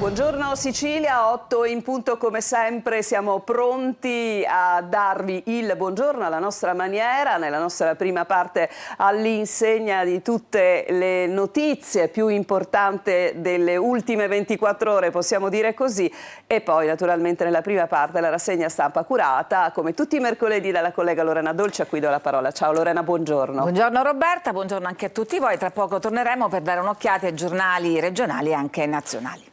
Buongiorno Sicilia, 8 in punto come sempre, siamo pronti a darvi il buongiorno alla nostra maniera, nella nostra prima parte all'insegna di tutte le notizie più importanti delle ultime 24 ore, possiamo dire così, e poi naturalmente nella prima parte la rassegna stampa curata, come tutti i mercoledì, dalla collega Lorena Dolci, a cui do la parola. Ciao Lorena, buongiorno. Buongiorno Roberta, buongiorno anche a tutti voi, tra poco torneremo per dare un'occhiata ai giornali regionali e anche nazionali.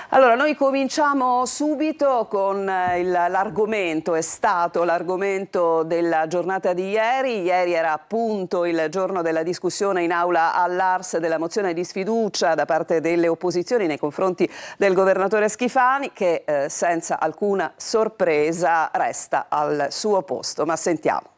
Allora, noi cominciamo subito con l'argomento, è stato l'argomento della giornata di ieri. Ieri era appunto il giorno della discussione in aula all'Ars della mozione di sfiducia da parte delle opposizioni nei confronti del governatore Schifani, che senza alcuna sorpresa resta al suo posto. Ma sentiamo.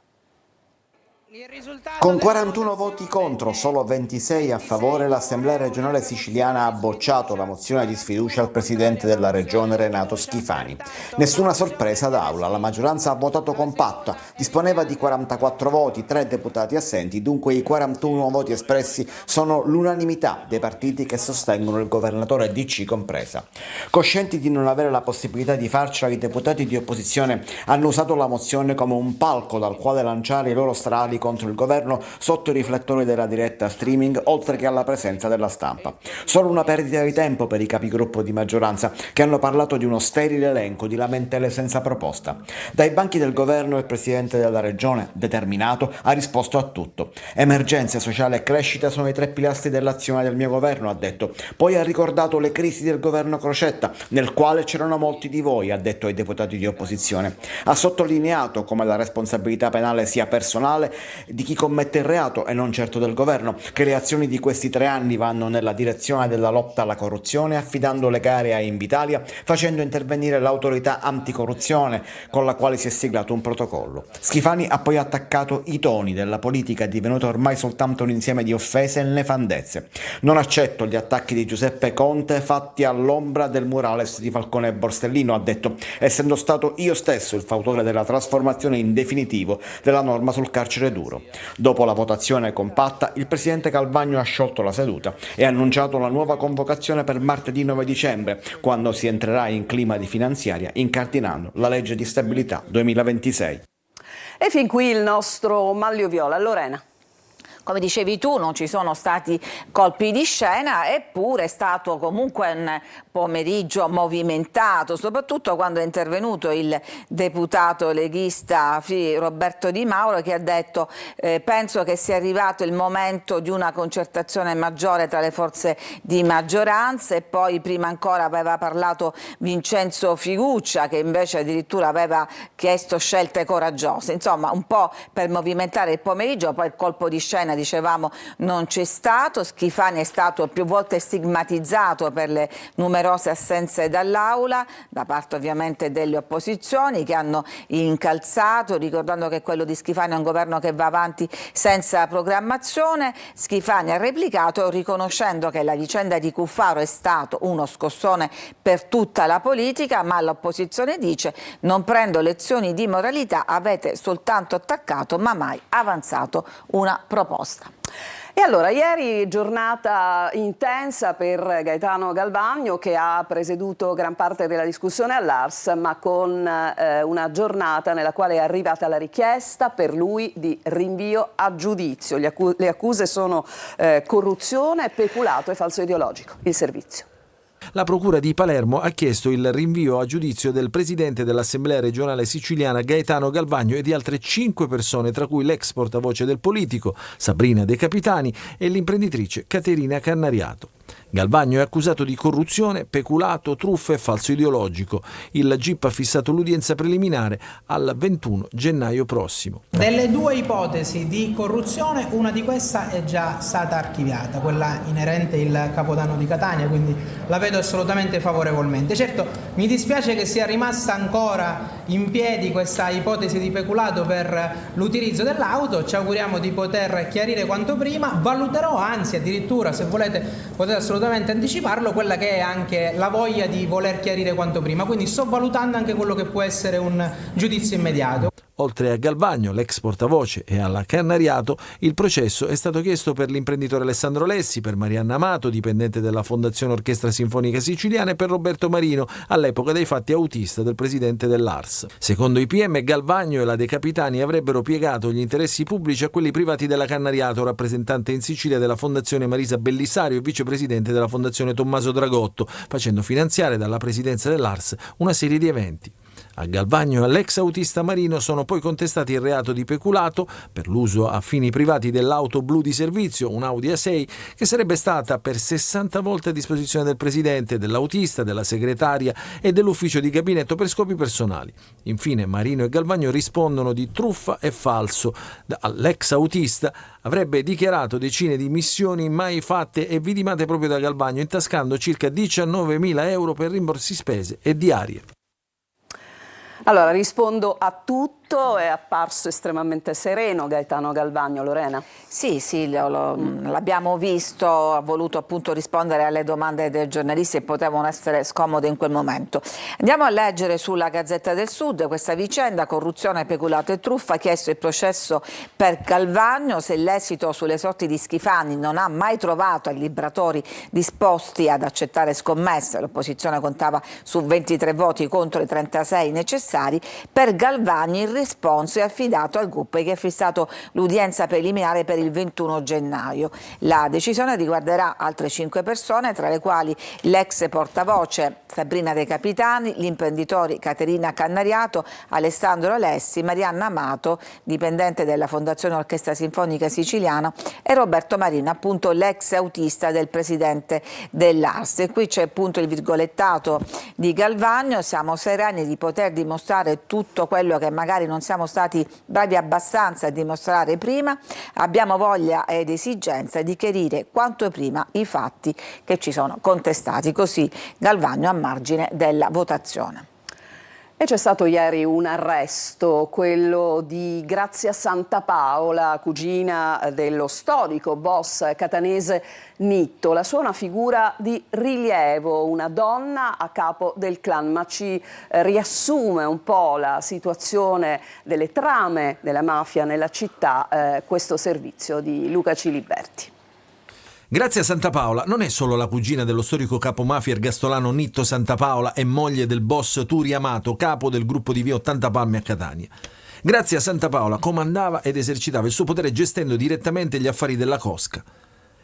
Con 41 voti contro, solo 26 a favore, l'Assemblea regionale siciliana ha bocciato la mozione di sfiducia al presidente della regione Renato Schifani. Nessuna sorpresa d'aula, la maggioranza ha votato compatta, disponeva di 44 voti, 3 deputati assenti, dunque i 41 voti espressi sono l'unanimità dei partiti che sostengono il governatore DC compresa. Coscienti di non avere la possibilità di farcela, i deputati di opposizione hanno usato la mozione come un palco dal quale lanciare i loro strali contro il governo sotto i riflettori della diretta streaming, oltre che alla presenza della stampa. Solo una perdita di tempo per i capigruppo di maggioranza, che hanno parlato di uno sterile elenco di lamentele senza proposta. Dai banchi del governo il presidente della regione, determinato, ha risposto a tutto. Emergenza sociale e crescita sono i 3 pilastri dell'azione del mio governo, ha detto. Poi ha ricordato le crisi del governo Crocetta, nel quale c'erano molti di voi, ha detto ai deputati di opposizione. Ha sottolineato come la responsabilità penale sia personale di chi commette il reato e non certo del governo, che le azioni di questi 3 anni vanno nella direzione della lotta alla corruzione, affidando le gare a Invitalia, facendo intervenire l'autorità anticorruzione con la quale si è siglato un protocollo. Schifani ha poi attaccato i toni della politica, divenuta ormai soltanto un insieme di offese e nefandezze. Non accetto gli attacchi di Giuseppe Conte fatti all'ombra del murales di Falcone e Borsellino, ha detto, essendo stato io stesso il fautore della trasformazione in definitivo della norma sul carcere duro. Dopo la votazione compatta, il presidente Calvagno ha sciolto la seduta e ha annunciato la nuova convocazione per martedì 9 dicembre, quando si entrerà in clima di finanziaria, incardinando la legge di stabilità 2026. E fin qui il nostro Maglio Viola. Lorena. Come dicevi tu, non ci sono stati colpi di scena, eppure è stato comunque un pomeriggio movimentato, soprattutto quando è intervenuto il deputato leghista Roberto Di Mauro, che ha detto penso che sia arrivato il momento di una concertazione maggiore tra le forze di maggioranza, e poi prima ancora aveva parlato Vincenzo Figuccia, che invece addirittura aveva chiesto scelte coraggiose, insomma un po' per movimentare il pomeriggio. Poi il colpo di scena, dicevamo, non c'è stato. Schifani è stato più volte stigmatizzato per le numerose assenze dall'aula, da parte ovviamente delle opposizioni, che hanno incalzato, ricordando che quello di Schifani è un governo che va avanti senza programmazione. Schifani ha replicato riconoscendo che la vicenda di Cuffaro è stato uno scossone per tutta la politica, ma l'opposizione dice non prendo lezioni di moralità, avete soltanto attaccato ma mai avanzato una proposta. E allora, ieri giornata intensa per Gaetano Galvagno, che ha presieduto gran parte della discussione all'Ars, ma con una giornata nella quale è arrivata la richiesta per lui di rinvio a giudizio. Le accuse sono corruzione, peculato e falso ideologico. Il servizio. La Procura di Palermo ha chiesto il rinvio a giudizio del presidente dell'Assemblea regionale siciliana Gaetano Galvagno e di altre 5 persone, tra cui l'ex portavoce del politico Sabrina De Capitani e l'imprenditrice Caterina Cannariato. Galvagno è accusato di corruzione, peculato, truffa e falso ideologico. Il GIP ha fissato l'udienza preliminare al 21 gennaio prossimo. Delle 2 ipotesi di corruzione, una di queste è già stata archiviata, quella inerente il Capodanno di Catania, quindi la vedo assolutamente favorevolmente. Certo, mi dispiace che sia rimasta ancora in piedi questa ipotesi di peculato per l'utilizzo dell'auto, ci auguriamo di poter chiarire quanto prima. Valuterò, anzi addirittura, se volete, poter potete assolutamente anticiparlo, quella che è anche la voglia di voler chiarire quanto prima, quindi sto valutando anche quello che può essere un giudizio immediato. Oltre a Galvagno, l'ex portavoce, e alla Cannariato, il processo è stato chiesto per l'imprenditore Alessandro Lessi, per Marianna Amato, dipendente della Fondazione Orchestra Sinfonica Siciliana, e per Roberto Marino, all'epoca dei fatti autista del presidente dell'ARS. Secondo i PM, Galvagno e la De Capitani avrebbero piegato gli interessi pubblici a quelli privati della Cannariato, rappresentante in Sicilia della Fondazione Marisa Bellisario e vicepresidente della Fondazione Tommaso Dragotto, facendo finanziare dalla presidenza dell'ARS una serie di eventi. A Galvagno e all'ex autista Marino sono poi contestati il reato di peculato per l'uso a fini privati dell'auto blu di servizio, un Audi A6, che sarebbe stata per 60 volte a disposizione del presidente, dell'autista, della segretaria e dell'ufficio di gabinetto per scopi personali. Infine Marino e Galvagno rispondono di truffa e falso. L'ex autista avrebbe dichiarato decine di missioni mai fatte e vidimate proprio da Galvagno, intascando circa 19.000 euro per rimborsi spese e diarie. Allora, rispondo a tutto, è apparso estremamente sereno Gaetano Galvagno. Lorena? Sì, l'abbiamo visto, ha voluto appunto rispondere alle domande dei giornalisti e potevano essere scomode in quel momento. Andiamo a leggere sulla Gazzetta del Sud questa vicenda: corruzione, peculato e truffa, ha chiesto il processo per Galvagno. Se l'esito sulle sorti di Schifani non ha mai trovato libratori disposti ad accettare scommesse, l'opposizione contava su 23 voti contro i 36 necessari, per Galvagno il responso è affidato al GUP, che ha fissato l'udienza preliminare per il 21 gennaio. La decisione riguarderà altre 5 persone, tra le quali l'ex portavoce Sabrina De Capitani, gli imprenditori Caterina Cannariato, Alessandro Lessi, Marianna Amato, dipendente della Fondazione Orchestra Sinfonica Siciliana, e Roberto Marino, appunto l'ex autista del presidente dell'ARS. E qui c'è appunto il virgolettato di Galvagno: siamo sereni di poter dimostrare tutto quello che magari non siamo stati bravi abbastanza a dimostrare prima, abbiamo voglia ed esigenza di chiarire quanto prima i fatti che ci sono contestati. Così Galvagno a margine della votazione. E c'è stato ieri un arresto, quello di Grazia Santapaola, cugina dello storico boss catanese Nitto. La sua è una figura di rilievo, una donna a capo del clan, ma ci riassume un po' la situazione delle trame della mafia nella città, questo servizio di Luca Ciliberti. Grazia Santapaola non è solo la cugina dello storico capomafia ergastolano Nitto Santapaola e moglie del boss Turi Amato, capo del gruppo di via 80 Palme a Catania. Grazia Santapaola comandava ed esercitava il suo potere gestendo direttamente gli affari della cosca.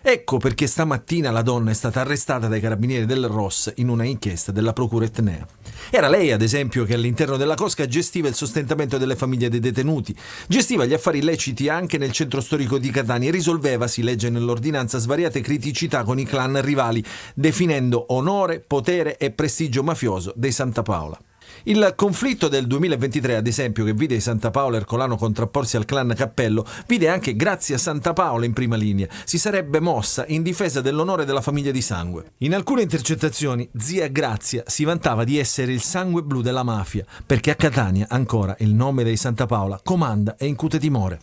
Ecco perché stamattina la donna è stata arrestata dai carabinieri del ROS in una inchiesta della procura etnea. Era lei, ad esempio, che all'interno della cosca gestiva il sostentamento delle famiglie dei detenuti, gestiva gli affari illeciti anche nel centro storico di Catania e risolveva, si legge nell'ordinanza, svariate criticità con i clan rivali, definendo onore, potere e prestigio mafioso dei Santapaola. Il conflitto del 2023, ad esempio, che vide i Santapaola Ercolano contrapporsi al clan Cappello, vide anche Grazia Santapaola in prima linea. Si sarebbe mossa in difesa dell'onore della famiglia di sangue. In alcune intercettazioni, zia Grazia si vantava di essere il sangue blu della mafia, perché a Catania ancora il nome dei Santapaola comanda e incute timore.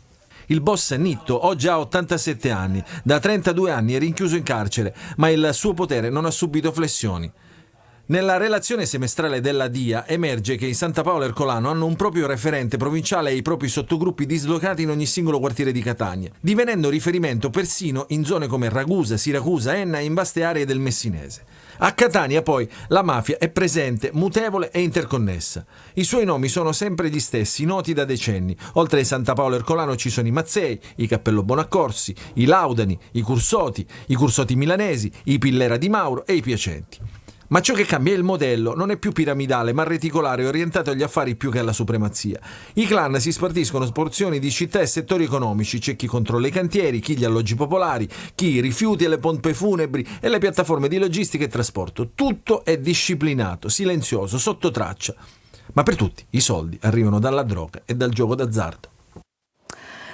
Il boss Nitto oggi ha 87 anni, da 32 anni è rinchiuso in carcere, ma il suo potere non ha subito flessioni. Nella relazione semestrale della DIA emerge che i Santapaola Ercolano hanno un proprio referente provinciale e i propri sottogruppi dislocati in ogni singolo quartiere di Catania, divenendo riferimento persino in zone come Ragusa, Siracusa, Enna e in vaste aree del Messinese. A Catania poi la mafia è presente, mutevole e interconnessa. I suoi nomi sono sempre gli stessi, noti da decenni. Oltre ai Santapaola Ercolano ci sono i Mazzei, i Cappello Bonaccorsi, i Laudani, i Cursoti milanesi, i Pillera di Mauro e i Piacenti. Ma ciò che cambia è il modello, non è più piramidale ma reticolare, orientato agli affari più che alla supremazia. I clan si spartiscono porzioni di città e settori economici, c'è chi controlla i cantieri, chi gli alloggi popolari, chi i rifiuti e le pompe funebri e le piattaforme di logistica e trasporto. Tutto è disciplinato, silenzioso, sotto traccia. Ma per tutti i soldi arrivano dalla droga e dal gioco d'azzardo.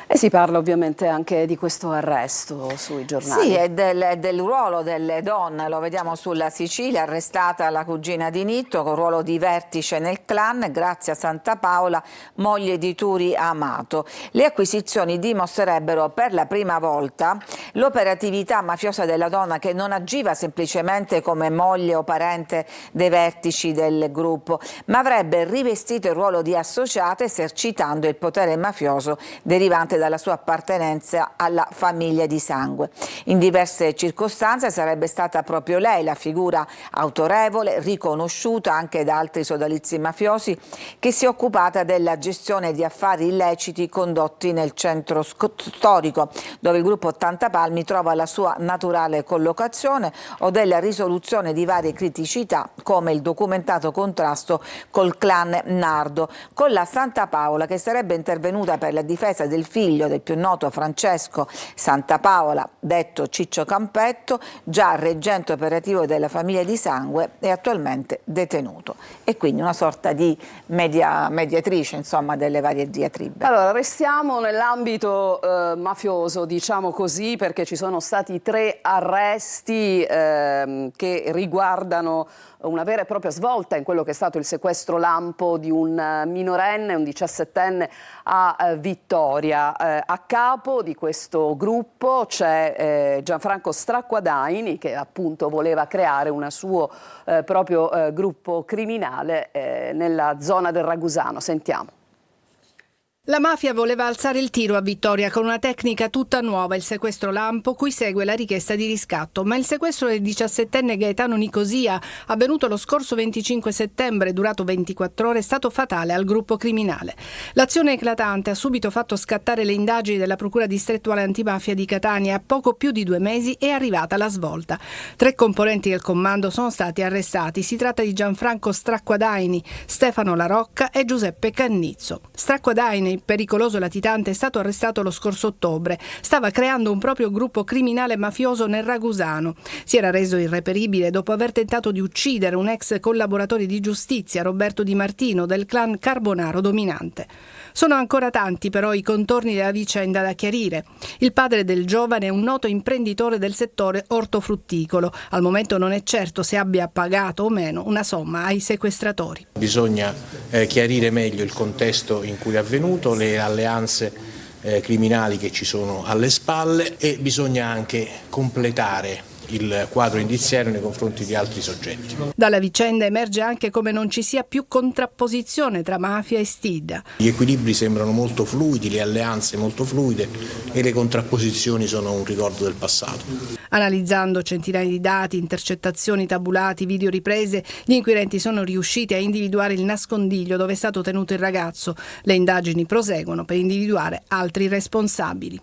E si parla ovviamente anche di questo arresto sui giornali. Sì, e del ruolo delle donne, lo vediamo sulla Sicilia, arrestata la cugina di Nitto con ruolo di vertice nel clan, Grazia Santa Paola, moglie di Turi Amato. Le acquisizioni dimostrerebbero per la prima volta l'operatività mafiosa della donna, che non agiva semplicemente come moglie o parente dei vertici del gruppo, ma avrebbe rivestito il ruolo di associata, esercitando il potere mafioso derivante dalla sua appartenenza alla famiglia di sangue. In diverse circostanze sarebbe stata proprio lei la figura autorevole, riconosciuta anche da altri sodalizi mafiosi, che si è occupata della gestione di affari illeciti condotti nel centro storico, dove il gruppo 80 Palmi trova la sua naturale collocazione, o della risoluzione di varie criticità, come il documentato contrasto col clan Nardo, con la Santa Paola, che sarebbe intervenuta per la difesa del figlio del più noto Francesco Santa Paola, detto Ciccio Campetto, già reggente operativo della famiglia di sangue e attualmente detenuto. E quindi una sorta di mediatrice, insomma, delle varie diatribe. Allora, restiamo nell'ambito mafioso, diciamo così, perché ci sono stati 3 arresti che riguardano una vera e propria svolta in quello che è stato il sequestro lampo di un minorenne, un 17enne a Vittoria. A capo di questo gruppo c'è Gianfranco Stracquadaini, che appunto voleva creare un suo proprio gruppo criminale nella zona del Ragusano. Sentiamo. La mafia voleva alzare il tiro a Vittoria con una tecnica tutta nuova, il sequestro lampo, cui segue la richiesta di riscatto. Ma il sequestro del 17enne Gaetano Nicosia, avvenuto lo scorso 25 settembre, durato 24 ore, è stato fatale al gruppo criminale. L'azione eclatante ha subito fatto scattare le indagini della Procura distrettuale antimafia di Catania e a poco più di 2 mesi è arrivata la svolta. 3 componenti del comando sono stati arrestati. Si tratta di Gianfranco Stracquadaini, Stefano La Rocca e Giuseppe Cannizzo. Stracquadaini, pericoloso latitante, è stato arrestato lo scorso ottobre. Stava creando un proprio gruppo criminale mafioso nel Ragusano. Si era reso irreperibile dopo aver tentato di uccidere un ex collaboratore di giustizia, Roberto Di Martino, del clan Carbonaro dominante. Sono ancora tanti però i contorni della vicenda da chiarire. Il padre del giovane è un noto imprenditore del settore ortofrutticolo. Al momento non è certo se abbia pagato o meno una somma ai sequestratori. Bisogna chiarire meglio il contesto in cui è avvenuto, le alleanze criminali che ci sono alle spalle, e bisogna anche completare il quadro indiziario nei confronti di altri soggetti. Dalla vicenda emerge anche come non ci sia più contrapposizione tra mafia e stidda. Gli equilibri sembrano molto fluidi, le alleanze molto fluide, e le contrapposizioni sono un ricordo del passato. Analizzando centinaia di dati, intercettazioni, tabulati, videoriprese, gli inquirenti sono riusciti a individuare il nascondiglio dove è stato tenuto il ragazzo. Le indagini proseguono per individuare altri responsabili.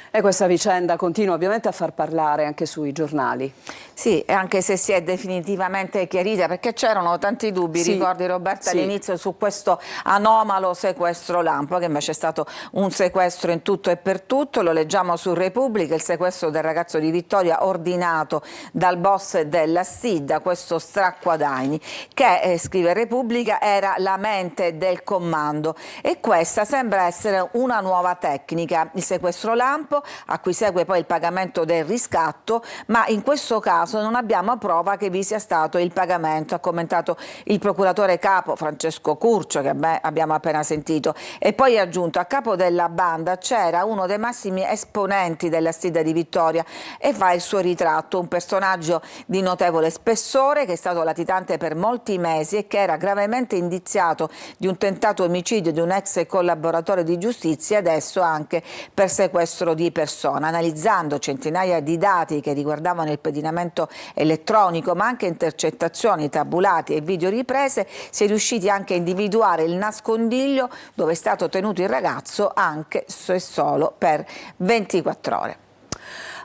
E questa vicenda continua ovviamente a far parlare anche sui giornali. Sì, anche se si è definitivamente chiarita, perché c'erano tanti dubbi, sì, ricordi Roberta, sì, all'inizio su questo anomalo sequestro lampo, che invece è stato un sequestro in tutto e per tutto. Lo leggiamo su Repubblica: il sequestro del ragazzo di Vittoria ordinato dal boss della SIDA, questo Stracquadaini, che, scrive Repubblica, era la mente del comando, e questa sembra essere una nuova tecnica, il sequestro lampo, a cui segue poi il pagamento del riscatto, ma in questo caso non abbiamo prova che vi sia stato il pagamento, ha commentato il procuratore capo Francesco Curcio, che abbiamo appena sentito, e poi ha aggiunto: a capo della banda c'era uno dei massimi esponenti della SIDA di Vittoria, e fa il suo ritratto, un personaggio di notevole spessore che è stato latitante per molti mesi e che era gravemente indiziato di un tentato omicidio di un ex collaboratore di giustizia, adesso anche per sequestro di persona. Analizzando centinaia di dati che riguardavano il pedinamento elettronico, ma anche intercettazioni, tabulati e videoriprese, si è riusciti anche a individuare il nascondiglio dove è stato tenuto il ragazzo, anche se solo per 24 ore.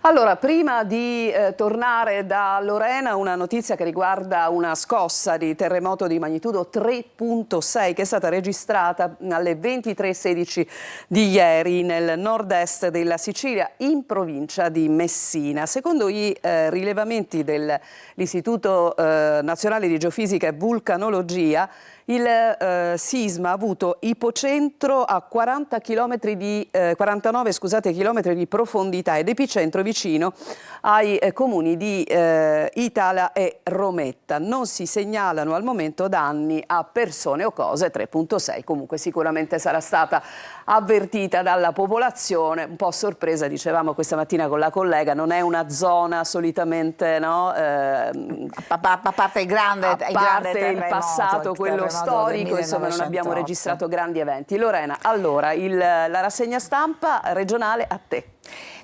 Allora, prima di tornare da Lorena, una notizia che riguarda una scossa di terremoto di magnitudo 3.6 che è stata registrata alle 23:16 di ieri nel nord-est della Sicilia, in provincia di Messina. Secondo i rilevamenti dell'Istituto Nazionale di Geofisica e Vulcanologia, il sisma ha avuto ipocentro a 49 chilometri di profondità ed epicentro vicino ai comuni di Itala e Rometta. Non si segnalano al momento danni a persone o cose. 3.6 comunque sicuramente sarà stata avvertita dalla popolazione, un po' sorpresa, dicevamo questa mattina con la collega, non è una zona solitamente, no? A parte il grande il passato, quello storico, insomma non abbiamo registrato grandi eventi. Lorena, allora la rassegna stampa regionale a te.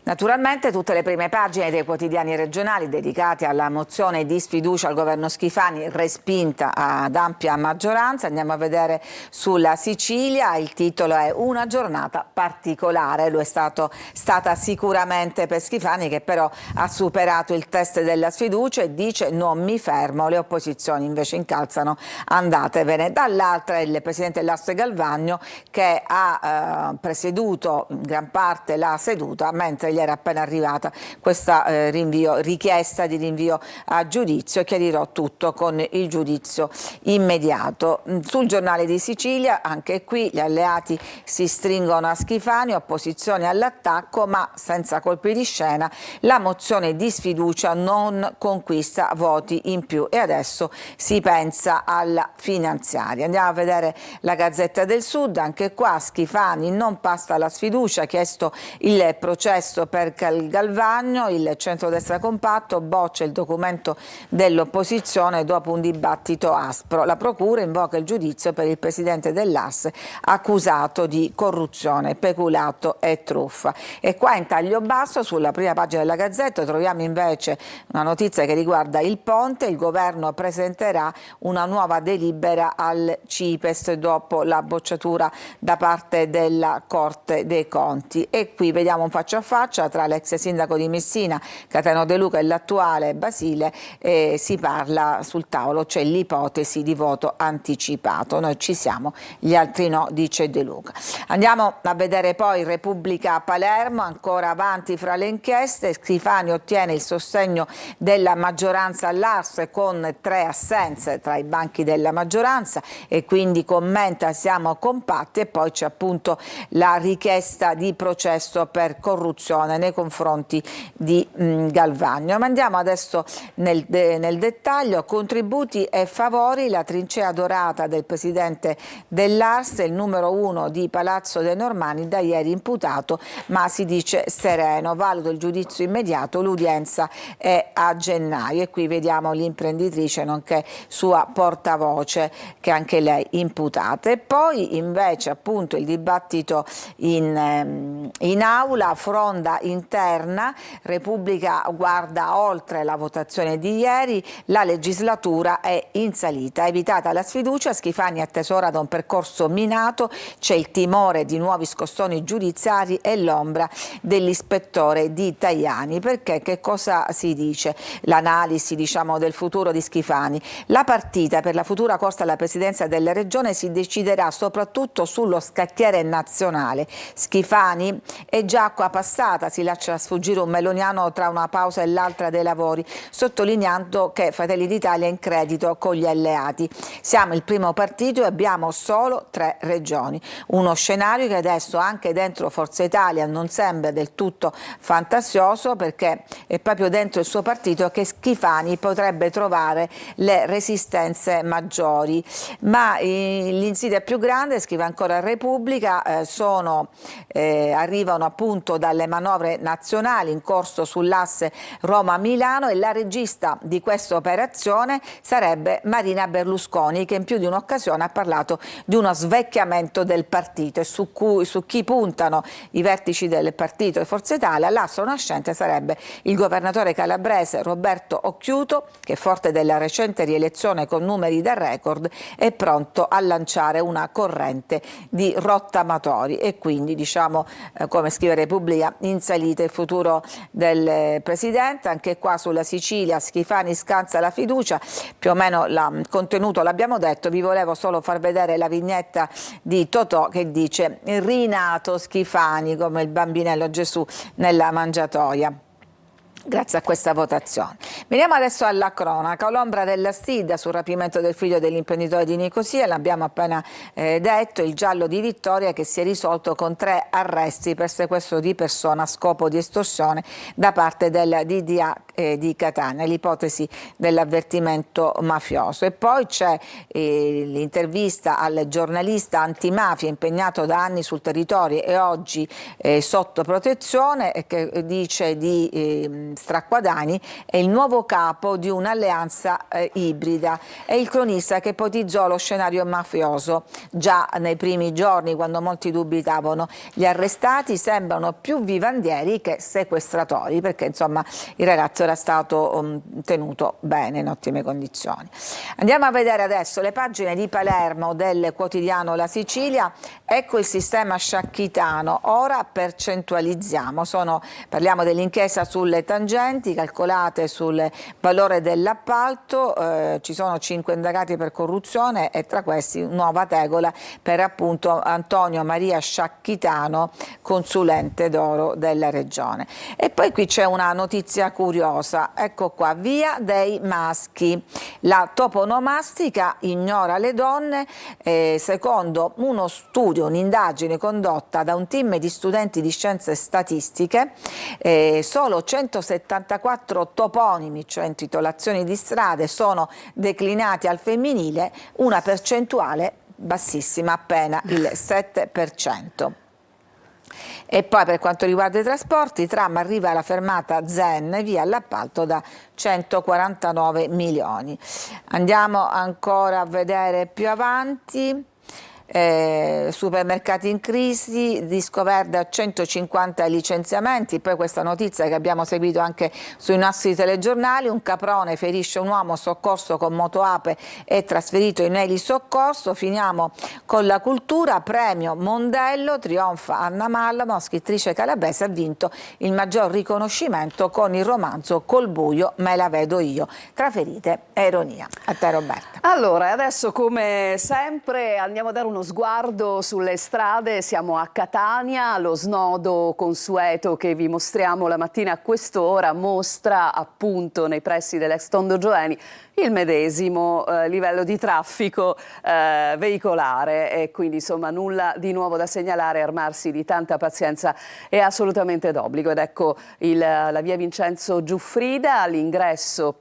Naturalmente tutte le prime pagine dei quotidiani regionali dedicate alla mozione di sfiducia al governo Schifani, respinta ad ampia maggioranza. Andiamo a vedere sulla Sicilia, il titolo è "Una giornata particolare", lo è stata sicuramente per Schifani, che però ha superato il test della sfiducia e dice "non mi fermo", le opposizioni invece incalzano "andatevene". Dall'altra il presidente Lasso Galvagno, che ha presieduto in gran parte la seduta, mentre era appena arrivata questa richiesta di rinvio a giudizio. Chiarirò tutto con il giudizio immediato. Sul Giornale di Sicilia, anche qui gli alleati si stringono a Schifani, opposizione all'attacco ma senza colpi di scena, la mozione di sfiducia non conquista voti in più e adesso si pensa alla finanziaria. Andiamo a vedere la Gazzetta del Sud, anche qua Schifani non passa la sfiducia, ha chiesto il processo per Galvagno, il centrodestra compatto boccia il documento dell'opposizione dopo un dibattito aspro. La procura invoca il giudizio per il presidente dell'AS accusato di corruzione, peculato e truffa. E qua in taglio basso sulla prima pagina della Gazzetta troviamo invece una notizia che riguarda il ponte. Il governo presenterà una nuova delibera al CIPES dopo la bocciatura da parte della Corte dei Conti. E qui vediamo un faccia a faccia tra l'ex sindaco di Messina, Cateno De Luca, e l'attuale Basile. Si parla sul tavolo, c'è l'ipotesi di voto anticipato. Noi ci siamo, gli altri no, dice De Luca. Andiamo a vedere poi Repubblica Palermo, ancora avanti fra le inchieste. Schifani ottiene il sostegno della maggioranza all'ARS con 3 assenze tra i banchi della maggioranza e quindi commenta "siamo compatti", e poi c'è appunto la richiesta di processo per corruzione nei confronti di Galvagno. Ma andiamo adesso nel dettaglio. Contributi e favori, la trincea dorata del presidente dell'ARS, il numero 1 di Palazzo dei Normanni, da ieri imputato ma si dice sereno, valuto il giudizio immediato, l'udienza è a gennaio. E qui vediamo l'imprenditrice nonché sua portavoce, che anche lei imputata. E poi invece appunto il dibattito in aula, fronda interna, Repubblica guarda oltre la votazione di ieri, la legislatura è in salita, evitata la sfiducia, Schifani attesora da un percorso minato, c'è il timore di nuovi scossoni giudiziari e l'ombra dell'ispettore di Tajani. Perché che cosa si dice? L'analisi, diciamo, del futuro di Schifani. La partita per la futura corsa alla presidenza della regione si deciderà soprattutto sullo scacchiere nazionale. Schifani è già acqua passata, si lascia sfuggire un meloniano tra una pausa e l'altra dei lavori, sottolineando che Fratelli d'Italia è in credito con gli alleati. Siamo il primo partito e abbiamo solo 3 regioni. Uno scenario che adesso anche dentro Forza Italia non sembra del tutto fantasioso, perché è proprio dentro il suo partito che Schifani potrebbe trovare le resistenze maggiori. Ma l'insidia più grande, scrive ancora Repubblica, arrivano appunto dalle manovre nazionali in corso sull'asse Roma-Milano, e la regista di questa operazione sarebbe Marina Berlusconi, che in più di un'occasione ha parlato di uno svecchiamento del partito, e su chi puntano i vertici del partito e Forza Italia. L'astro nascente sarebbe il governatore calabrese Roberto Occhiuto, che forte della recente rielezione con numeri da record è pronto a lanciare una corrente di rottamatori. E quindi, diciamo, come scrive Repubblica, in in salita il futuro del Presidente. Anche qua sulla Sicilia Schifani scansa la fiducia, più o meno il contenuto l'abbiamo detto. Vi volevo solo far vedere la vignetta di Totò che dice rinato Schifani, come il bambinello Gesù nella mangiatoia. Grazie a questa votazione. Veniamo adesso alla cronaca. L'ombra della Stidda sul rapimento del figlio dell'imprenditore di Nicosia, l'abbiamo appena detto, il giallo di Vittoria che si è risolto con 3 arresti per sequestro di persona a scopo di estorsione da parte del DDA di Catania, l'ipotesi dell'avvertimento mafioso. E poi c'è l'intervista al giornalista antimafia impegnato da anni sul territorio e oggi sotto protezione, che dice di Stracquadani è il nuovo capo di un'alleanza ibrida. È il cronista che ipotizzò lo scenario mafioso già nei primi giorni, quando molti dubitavano. Gli arrestati sembrano più vivandieri che sequestratori, perché insomma il ragazzo era stato tenuto bene, in ottime condizioni. Andiamo a vedere adesso le pagine di Palermo del quotidiano La Sicilia. Ecco il sistema sciacchitano, ora percentualizziamo. Parliamo dell'inchiesta sulle tangenti calcolate sul valore dell'appalto, ci sono 5 indagati per corruzione e tra questi nuova tegola per appunto Antonio Maria Sciacchitano, consulente d'oro della regione. E poi qui c'è una notizia curiosa, ecco qua, via dei maschi, la toponomastica ignora le donne, secondo uno studio, un'indagine condotta da un team di studenti di scienze statistiche, solo 174 toponimi, cioè intitolazioni di strade, sono declinati al femminile, una percentuale bassissima, appena il 7%. E poi per quanto riguarda i trasporti, tram arriva alla fermata Zen, via all'appalto da 149 milioni. Andiamo ancora a vedere più avanti. Supermercati in crisi, Disco Verde a 150 licenziamenti. Poi questa notizia che abbiamo seguito anche sui nostri telegiornali: un caprone ferisce un uomo, soccorso con motoape e trasferito in elisoccorso. Finiamo con la cultura, premio Mondello, trionfa Anna Mallamo, scrittrice calabrese, ha vinto il maggior riconoscimento con il romanzo Col buio me la vedo io, tra ferite e ironia. A te Roberta. Allora, adesso come sempre andiamo a dare uno sguardo sulle strade. Siamo a Catania, lo snodo consueto che vi mostriamo la mattina a quest'ora mostra appunto nei pressi dell'ex Tondo Gioeni il medesimo livello di traffico veicolare, e quindi insomma nulla di nuovo da segnalare. Armarsi di tanta pazienza è assolutamente d'obbligo. Ed ecco la via Vincenzo Giuffrida, l'ingresso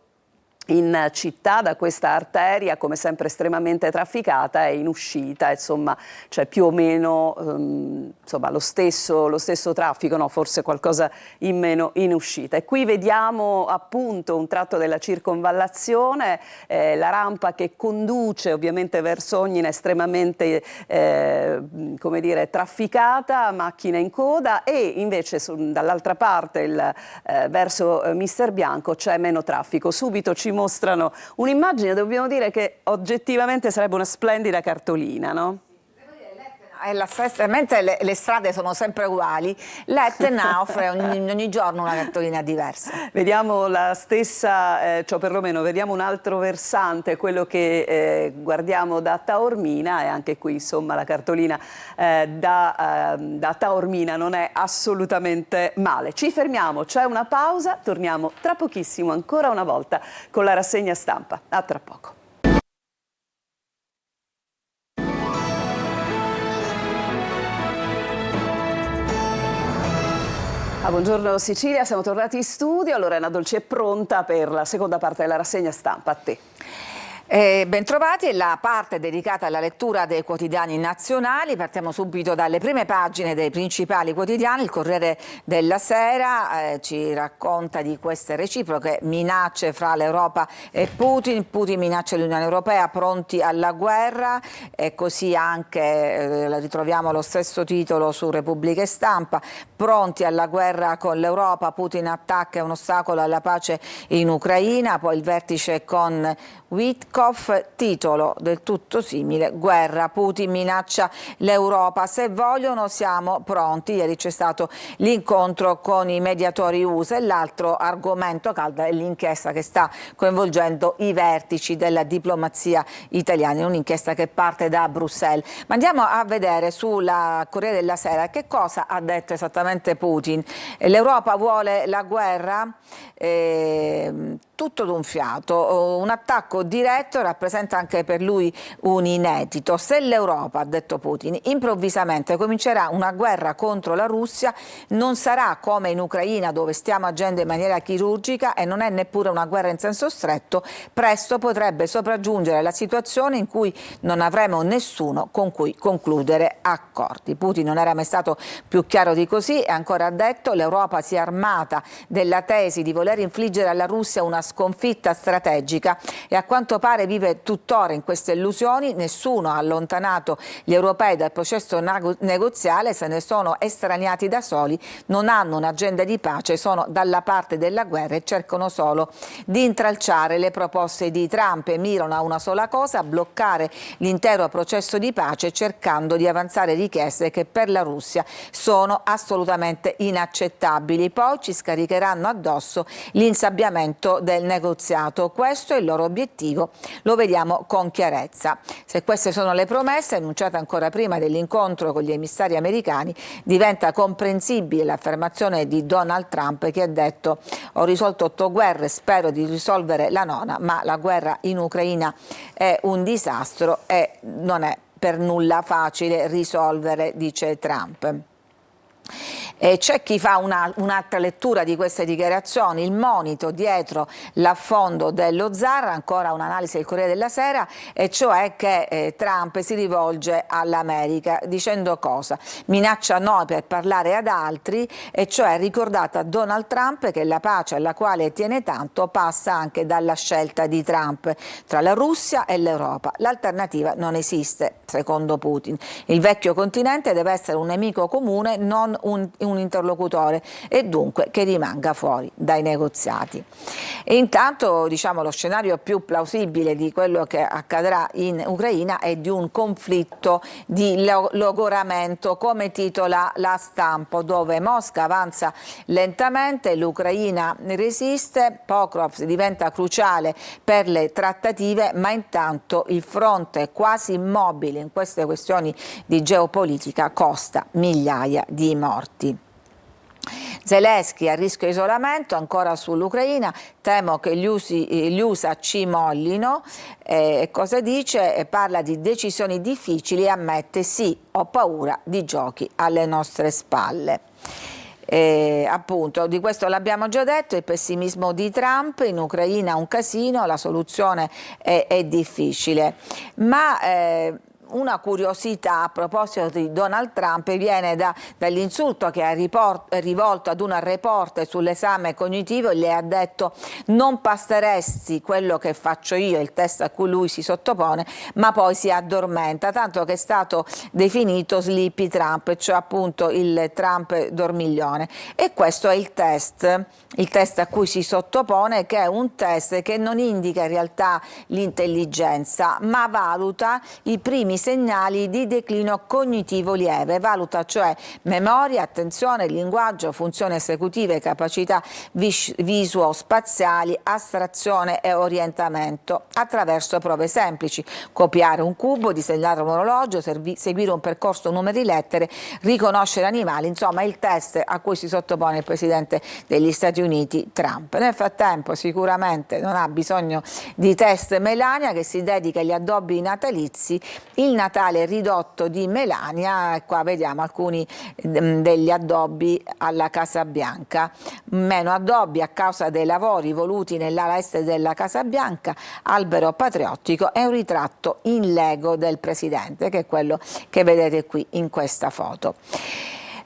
in città da questa arteria, come sempre estremamente trafficata, e in uscita insomma c'è più o meno insomma lo stesso traffico, no, forse qualcosa in meno in uscita. E qui vediamo appunto un tratto della circonvallazione, la rampa che conduce ovviamente verso Ognina, estremamente come dire trafficata, macchine in coda, e invece dall'altra parte verso Mister Bianco c'è meno traffico. Subito ci mostrano un'immagine, dobbiamo dire che oggettivamente sarebbe una splendida cartolina, no? È la stessa, mentre le strade sono sempre uguali, l'Etna offre ogni giorno una cartolina diversa. Vediamo la stessa, cioè perlomeno vediamo un altro versante, quello che guardiamo da Taormina, e anche qui insomma la cartolina da Taormina non è assolutamente male. Ci fermiamo, c'è una pausa, torniamo tra pochissimo ancora una volta con la rassegna stampa. A tra poco. Buongiorno Sicilia, siamo tornati in studio. Lorena Dolci è pronta per la seconda parte della rassegna stampa. A te. Bentrovati, la parte dedicata alla lettura dei quotidiani nazionali. Partiamo subito dalle prime pagine dei principali quotidiani. Il Corriere della Sera ci racconta di queste reciproche minacce fra l'Europa e Putin. Putin minaccia l'Unione Europea, pronti alla guerra, e così anche ritroviamo lo stesso titolo su Repubblica e Stampa: pronti alla guerra con l'Europa, Putin attacca, è un ostacolo alla pace in Ucraina. Poi il vertice con Witkoff, Peskov, titolo del tutto simile, guerra, Putin minaccia l'Europa, se vogliono siamo pronti. Ieri c'è stato l'incontro con i mediatori USA e l'altro argomento caldo è l'inchiesta che sta coinvolgendo i vertici della diplomazia italiana, un'inchiesta che parte da Bruxelles. Ma andiamo a vedere sulla Corriere della Sera che cosa ha detto esattamente Putin. L'Europa vuole la guerra? Tutto d'un fiato, un attacco diretto rappresenta anche per lui un inedito. Se l'Europa, ha detto Putin, improvvisamente comincerà una guerra contro la Russia, non sarà come in Ucraina dove stiamo agendo in maniera chirurgica e non è neppure una guerra in senso stretto, presto potrebbe sopraggiungere la situazione in cui non avremo nessuno con cui concludere accordi. Putin non era mai stato più chiaro di così e ancora ha detto l'Europa si è armata della tesi di voler infliggere alla Russia una sconfitta strategica e a quanto pare vive tuttora in queste illusioni. Nessuno ha allontanato gli europei dal processo negoziale, se ne sono estraniati da soli, non hanno un'agenda di pace, sono dalla parte della guerra e cercano solo di intralciare le proposte di Trump e mirano a una sola cosa, bloccare l'intero processo di pace cercando di avanzare richieste che per la Russia sono assolutamente inaccettabili. Poi ci scaricheranno addosso l'insabbiamento del negoziato. Questo è il loro obiettivo, lo vediamo con chiarezza. Se queste sono le promesse annunciate ancora prima dell'incontro con gli emissari americani, diventa comprensibile l'affermazione di Donald Trump che ha detto: ho risolto 8 guerre, spero di risolvere la 9ª, ma la guerra in Ucraina è un disastro e non è per nulla facile risolvere, dice Trump. C'è chi fa un'altra lettura di queste dichiarazioni, il monito dietro l'affondo dello zar, ancora un'analisi del Corriere della Sera, e cioè che Trump si rivolge all'America dicendo cosa? Minaccia noi per parlare ad altri, e cioè ricordate a Donald Trump che la pace alla quale tiene tanto passa anche dalla scelta di Trump tra la Russia e l'Europa. L'alternativa non esiste, secondo Putin. Il vecchio continente deve essere un nemico comune, non un interlocutore, e dunque che rimanga fuori dai negoziati. E intanto, diciamo, lo scenario più plausibile di quello che accadrà in Ucraina è di un conflitto di logoramento, come titola La Stampa, dove Mosca avanza lentamente, l'Ucraina resiste, Pokrov diventa cruciale per le trattative, ma intanto il fronte è quasi immobile in queste questioni di geopolitica, costa migliaia di morti. Zelensky a rischio isolamento, ancora sull'Ucraina, temo che gli USA ci mollino, cosa dice? Parla di decisioni difficili e ammette sì, ho paura di giochi alle nostre spalle. Appunto, di questo l'abbiamo già detto, il pessimismo di Trump, in Ucraina un casino, la soluzione è difficile, ma una curiosità a proposito di Donald Trump viene dall'insulto che ha rivolto ad una reporter sull'esame cognitivo e le ha detto: non passeresti quello che faccio io, il test a cui lui si sottopone, ma poi si addormenta, tanto che è stato definito Sleepy Trump, cioè appunto il Trump dormiglione. E questo è il test a cui si sottopone, che è un test che non indica in realtà l'intelligenza, ma valuta i primi segnali di declino cognitivo lieve, valuta cioè memoria, attenzione, linguaggio, funzioni esecutive, capacità visuo-spaziali, astrazione e orientamento attraverso prove semplici: copiare un cubo, disegnare un orologio, seguire un percorso numeri lettere, riconoscere animali, insomma il test a cui si sottopone il presidente degli Stati Uniti Trump. Nel frattempo sicuramente non ha bisogno di test Melania, che si dedica agli addobbi natalizi. Il Natale ridotto di Melania, qua vediamo alcuni degli addobbi alla Casa Bianca. Meno addobbi a causa dei lavori voluti nell'ala est della Casa Bianca, albero patriottico e un ritratto in Lego del presidente, che è quello che vedete qui in questa foto.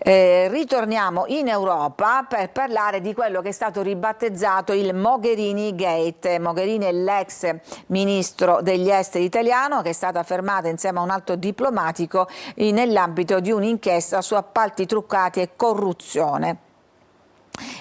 Ritorniamo in Europa per parlare di quello che è stato ribattezzato il Mogherini Gate. Mogherini è l'ex ministro degli esteri italiano, che è stata fermata insieme a un alto diplomatico nell'ambito di un'inchiesta su appalti truccati e corruzione.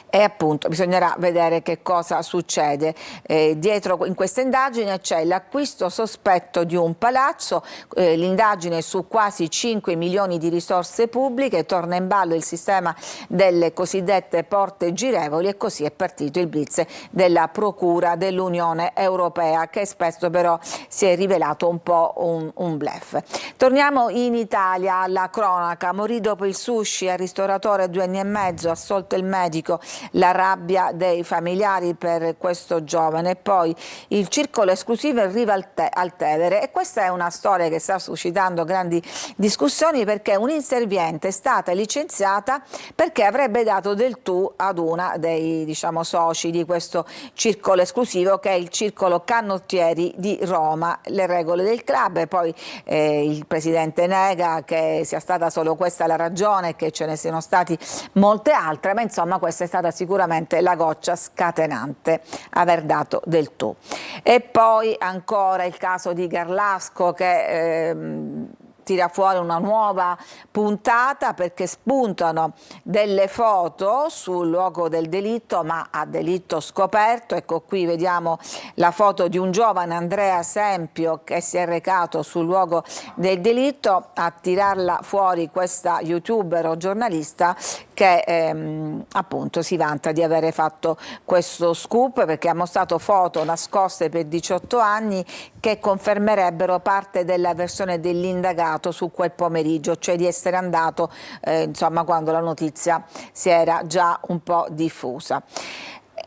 e appunto bisognerà vedere che cosa succede. Dietro in questa indagine c'è l'acquisto sospetto di un palazzo, l'indagine su quasi 5 milioni di risorse pubbliche, torna in ballo il sistema delle cosiddette porte girevoli e così è partito il blitz della Procura dell'Unione Europea, che spesso però si è rivelato un po' un bluff. Torniamo in Italia alla cronaca. Morì dopo il sushi al ristoratore 2 anni e mezzo, assolto il medico, la rabbia dei familiari per questo giovane. E poi il circolo esclusivo arriva al Tevere, e questa è una storia che sta suscitando grandi discussioni, perché un'inserviente è stata licenziata perché avrebbe dato del tu ad una dei soci di questo circolo esclusivo, che è il Circolo Canottieri di Roma. Le regole del club, e poi il presidente nega che sia stata solo questa la ragione, che ce ne siano stati molte altre, ma insomma questa è stata sicuramente la goccia scatenante, aver dato del tu. E poi ancora il caso di Garlasco, che tira fuori una nuova puntata, perché spuntano delle foto sul luogo del delitto, ma a delitto scoperto. Ecco, qui vediamo la foto di un giovane, Andrea Sempio, che si è recato sul luogo del delitto. A tirarla fuori questa youtuber o giornalista che appunto si vanta di avere fatto questo scoop, perché ha mostrato foto nascoste per 18 anni che confermerebbero parte della versione dell'indagato su quel pomeriggio, cioè di essere andato insomma quando la notizia si era già un po' diffusa.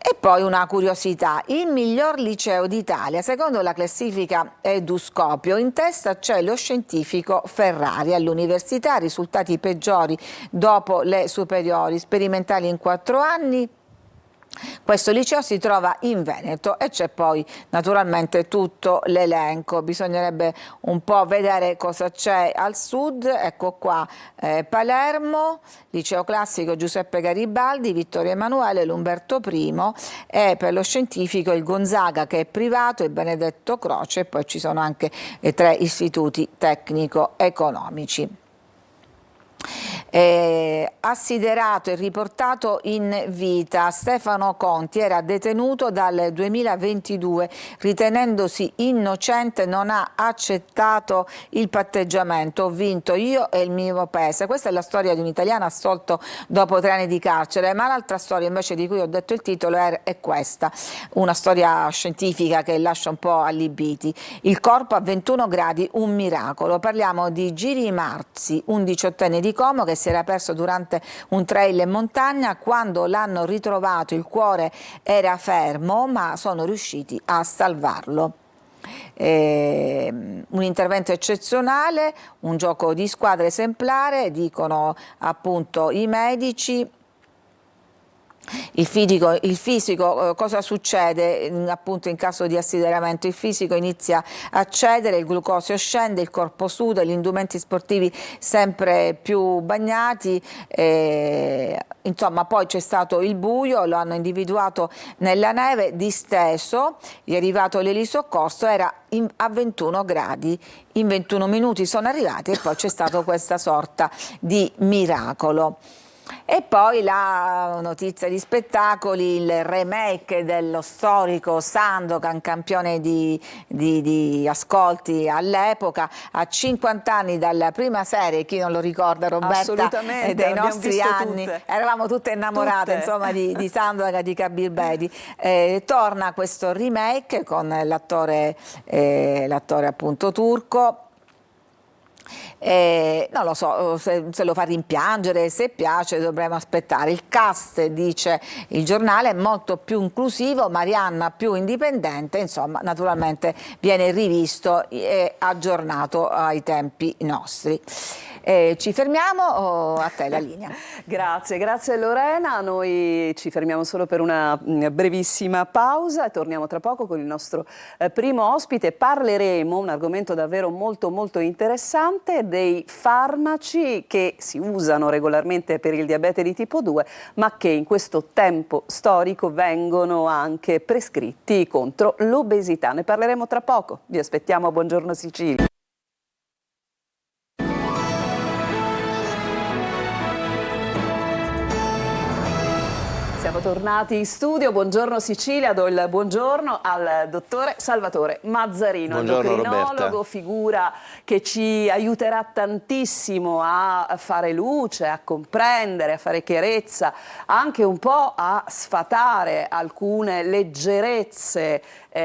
E poi una curiosità: il miglior liceo d'Italia, secondo la classifica Eduscopio, in testa c'è lo scientifico Ferrari. All'università risultati peggiori dopo le superiori, sperimentali in 4 anni. Questo liceo si trova in Veneto, e c'è poi naturalmente tutto l'elenco. Bisognerebbe un po' vedere cosa c'è al sud. Ecco qua Palermo, liceo classico Giuseppe Garibaldi, Vittorio Emanuele, l'Umberto I, e per lo scientifico il Gonzaga, che è privato, e Benedetto Croce, e poi ci sono anche 3 istituti tecnico-economici. Assiderato e riportato in vita, Stefano Conti era detenuto dal 2022, ritenendosi innocente non ha accettato il patteggiamento. Ho vinto io e il mio paese. Questa è la storia di un italiano assolto dopo 3 anni di carcere, ma l'altra storia invece di cui ho detto il titolo è questa, una storia scientifica che lascia un po' allibiti. Il corpo a 21 gradi, un miracolo. Parliamo di Giri Marzi, un 18enne di Como che si era perso durante un trail in montagna. Quando l'hanno ritrovato il cuore era fermo, ma sono riusciti a salvarlo. Un intervento eccezionale, un gioco di squadra esemplare, dicono appunto i medici. Il fisico, cosa succede appunto in caso di assideramento? Il fisico inizia a cedere, il glucosio scende, il corpo suda, gli indumenti sportivi sempre più bagnati, insomma poi c'è stato il buio, lo hanno individuato nella neve, disteso, gli è arrivato l'elisoccorso, era a 21 gradi, in 21 minuti sono arrivati, e poi c'è stato questa sorta di miracolo. E poi la notizia di spettacoli, il remake dello storico Sandokan, campione di ascolti all'epoca, a 50 anni dalla prima serie, chi non lo ricorda, Roberta, dei nostri anni, eravamo tutte innamorate insomma di Sandokan e di Kabir Bedi. Torna questo remake con l'attore appunto turco. Non lo so se lo fa rimpiangere, se piace dovremo aspettare. Il cast, dice il giornale, è molto più inclusivo, Marianna più indipendente, insomma naturalmente viene rivisto e aggiornato ai tempi nostri. Ci fermiamo, a te la linea. Grazie Lorena, noi ci fermiamo solo per una brevissima pausa e torniamo tra poco con il nostro primo ospite. Parleremo, un argomento davvero molto interessante, dei farmaci che si usano regolarmente per il diabete di tipo 2, ma che in questo tempo storico vengono anche prescritti contro l'obesità. Ne parleremo tra poco, vi aspettiamo a Buongiorno Sicilia. Siamo tornati in studio. Buongiorno Sicilia, do il buongiorno al dottore Salvatore Mazzarino, endocrinologo, figura che ci aiuterà tantissimo a fare luce, a comprendere, a fare chiarezza, anche un po' a sfatare alcune leggerezze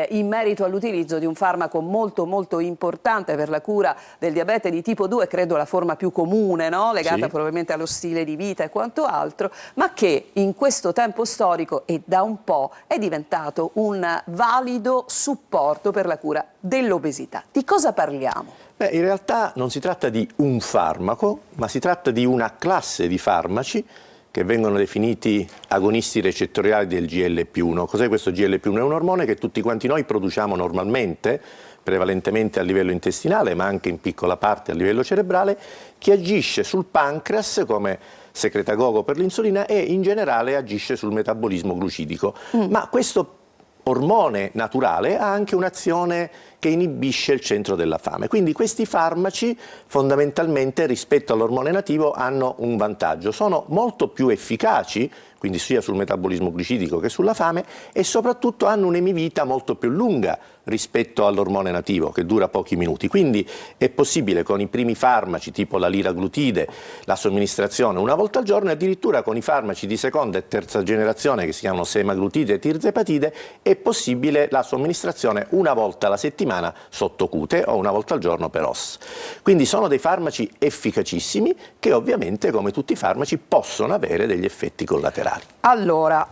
in merito all'utilizzo di un farmaco molto molto importante per la cura del diabete di tipo 2, credo la forma più comune, no? Legata probabilmente allo stile di vita e quanto altro, ma che in questo tempo storico e da un po' è diventato un valido supporto per la cura dell'obesità. Di cosa parliamo? Beh, in realtà non si tratta di un farmaco, ma si tratta di una classe di farmaci che vengono definiti agonisti recettoriali del GLP-1. Cos'è questo GLP-1? È un ormone che tutti quanti noi produciamo normalmente, prevalentemente a livello intestinale, ma anche in piccola parte a livello cerebrale, che agisce sul pancreas come secretagogo per l'insulina e in generale agisce sul metabolismo glucidico. Ma questo ormone naturale ha anche un'azione che inibisce il centro della fame. Quindi questi farmaci fondamentalmente rispetto all'ormone nativo hanno un vantaggio, sono molto più efficaci, quindi sia sul metabolismo glucidico che sulla fame, e soprattutto hanno un'emivita molto più lunga rispetto all'ormone nativo, che dura pochi minuti. Quindi è possibile con i primi farmaci tipo la liraglutide, la somministrazione una volta al giorno, e addirittura con i farmaci di seconda e terza generazione che si chiamano semaglutide e tirzepatide è possibile la somministrazione una volta alla settimana sottocute o una volta al giorno per OSS. Quindi sono dei farmaci efficacissimi che ovviamente, come tutti i farmaci, possono avere degli effetti collaterali. Allora,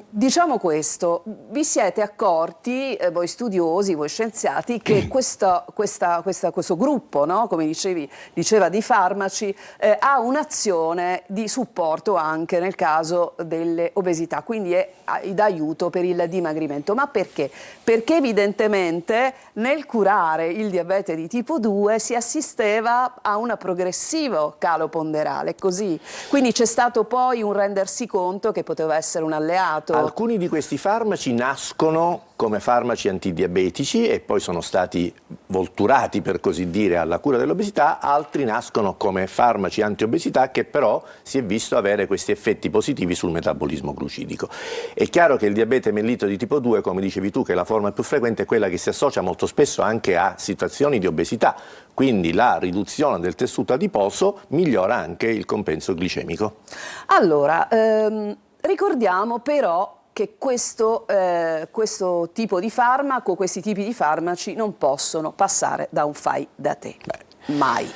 diciamo questo, vi siete accorti, voi studiosi, voi scienziati, che questo gruppo, no? Come diceva di farmaci, ha un'azione di supporto anche nel caso delle obesità, quindi è d'aiuto per il dimagrimento. Ma perché? Perché evidentemente nel curare il diabete di tipo 2 si assisteva a un progressivo calo ponderale, così? Quindi c'è stato poi un rendersi conto che poteva essere un alleato. Alcuni di questi farmaci nascono come farmaci antidiabetici e poi sono stati volturati, per così dire, alla cura dell'obesità, altri nascono come farmaci antiobesità che però si è visto avere questi effetti positivi sul metabolismo glucidico. È chiaro che il diabete mellito di tipo 2, come dicevi tu, che è la forma più frequente, è quella che si associa molto spesso anche a situazioni di obesità, quindi la riduzione del tessuto adiposo migliora anche il compenso glicemico. Allora, ricordiamo però che questo tipo di farmaco, questi tipi di farmaci non possono passare da un fai da te. Mai.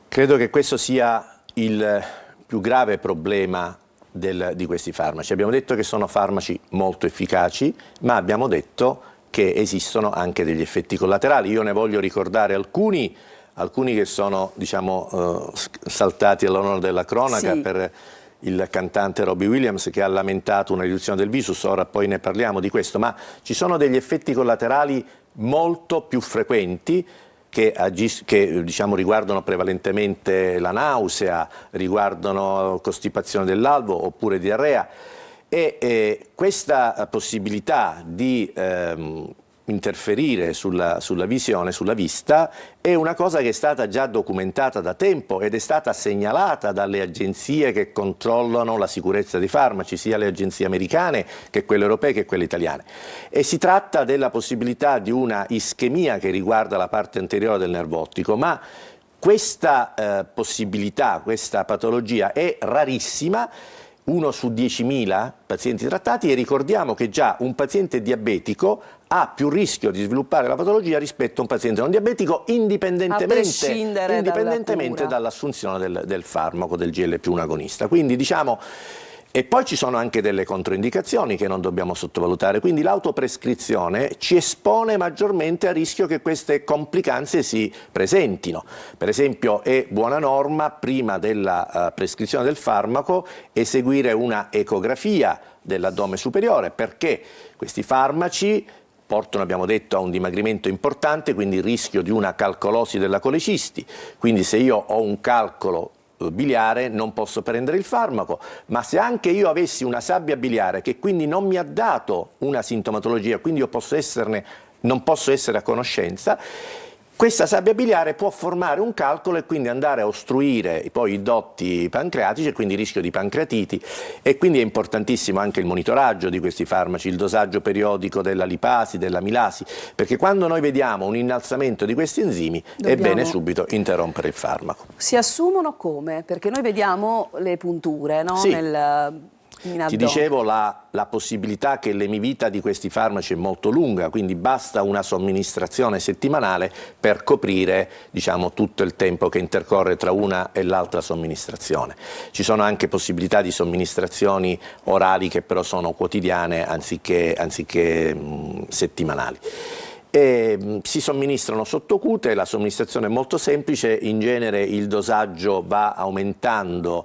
Credo che questo sia il più grave problema di questi farmaci. Abbiamo detto che sono farmaci molto efficaci, ma abbiamo detto che esistono anche degli effetti collaterali. Io ne voglio ricordare alcuni che sono, diciamo, saltati all'onore della cronaca, sì, per il cantante Robbie Williams, che ha lamentato una riduzione del visus. Ora poi ne parliamo di questo, ma ci sono degli effetti collaterali molto più frequenti che diciamo, riguardano prevalentemente la nausea, riguardano costipazione dell'alvo oppure diarrea, e questa possibilità di interferire sulla visione, sulla vista, è una cosa che è stata già documentata da tempo ed è stata segnalata dalle agenzie che controllano la sicurezza dei farmaci, sia le agenzie americane che quelle europee che quelle italiane. E si tratta della possibilità di una ischemia che riguarda la parte anteriore del nervo ottico, ma questa possibilità, questa patologia è rarissima. 1 su 10.000 pazienti trattati, e ricordiamo che già un paziente diabetico ha più rischio di sviluppare la patologia rispetto a un paziente non diabetico, indipendentemente dall'assunzione del farmaco, del GLP-1 agonista. Quindi diciamo, e poi ci sono anche delle controindicazioni che non dobbiamo sottovalutare, quindi l'autoprescrizione ci espone maggiormente a rischio che queste complicanze si presentino. Per esempio è buona norma, prima della prescrizione del farmaco, eseguire una ecografia dell'addome superiore, perché questi farmaci portano, abbiamo detto, a un dimagrimento importante, quindi il rischio di una calcolosi della colecisti. Quindi se io ho un calcolo biliare non posso prendere il farmaco, ma se anche io avessi una sabbia biliare che quindi non mi ha dato una sintomatologia, quindi io non posso essere a conoscenza, Questa sabbia biliare può formare un calcolo e quindi andare a ostruire poi i dotti pancreatici e quindi il rischio di pancreatiti, e quindi è importantissimo anche il monitoraggio di questi farmaci, il dosaggio periodico della lipasi, della milasi, perché quando noi vediamo un innalzamento di questi enzimi è bene subito interrompere il farmaco. Si assumono come? Perché noi vediamo le punture, no? Sì. Ti dicevo la possibilità che l'emivita di questi farmaci è molto lunga, quindi basta una somministrazione settimanale per coprire, diciamo, tutto il tempo che intercorre tra una e l'altra somministrazione. Ci sono anche possibilità di somministrazioni orali che però sono quotidiane anziché settimanali. Si somministrano sottocute, la somministrazione è molto semplice, in genere il dosaggio va aumentando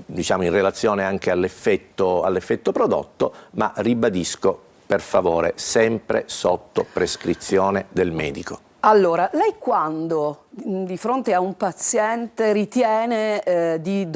diciamo in relazione anche all'effetto prodotto, ma ribadisco, per favore, sempre sotto prescrizione del medico. Allora, lei quando di fronte a un paziente ritiene di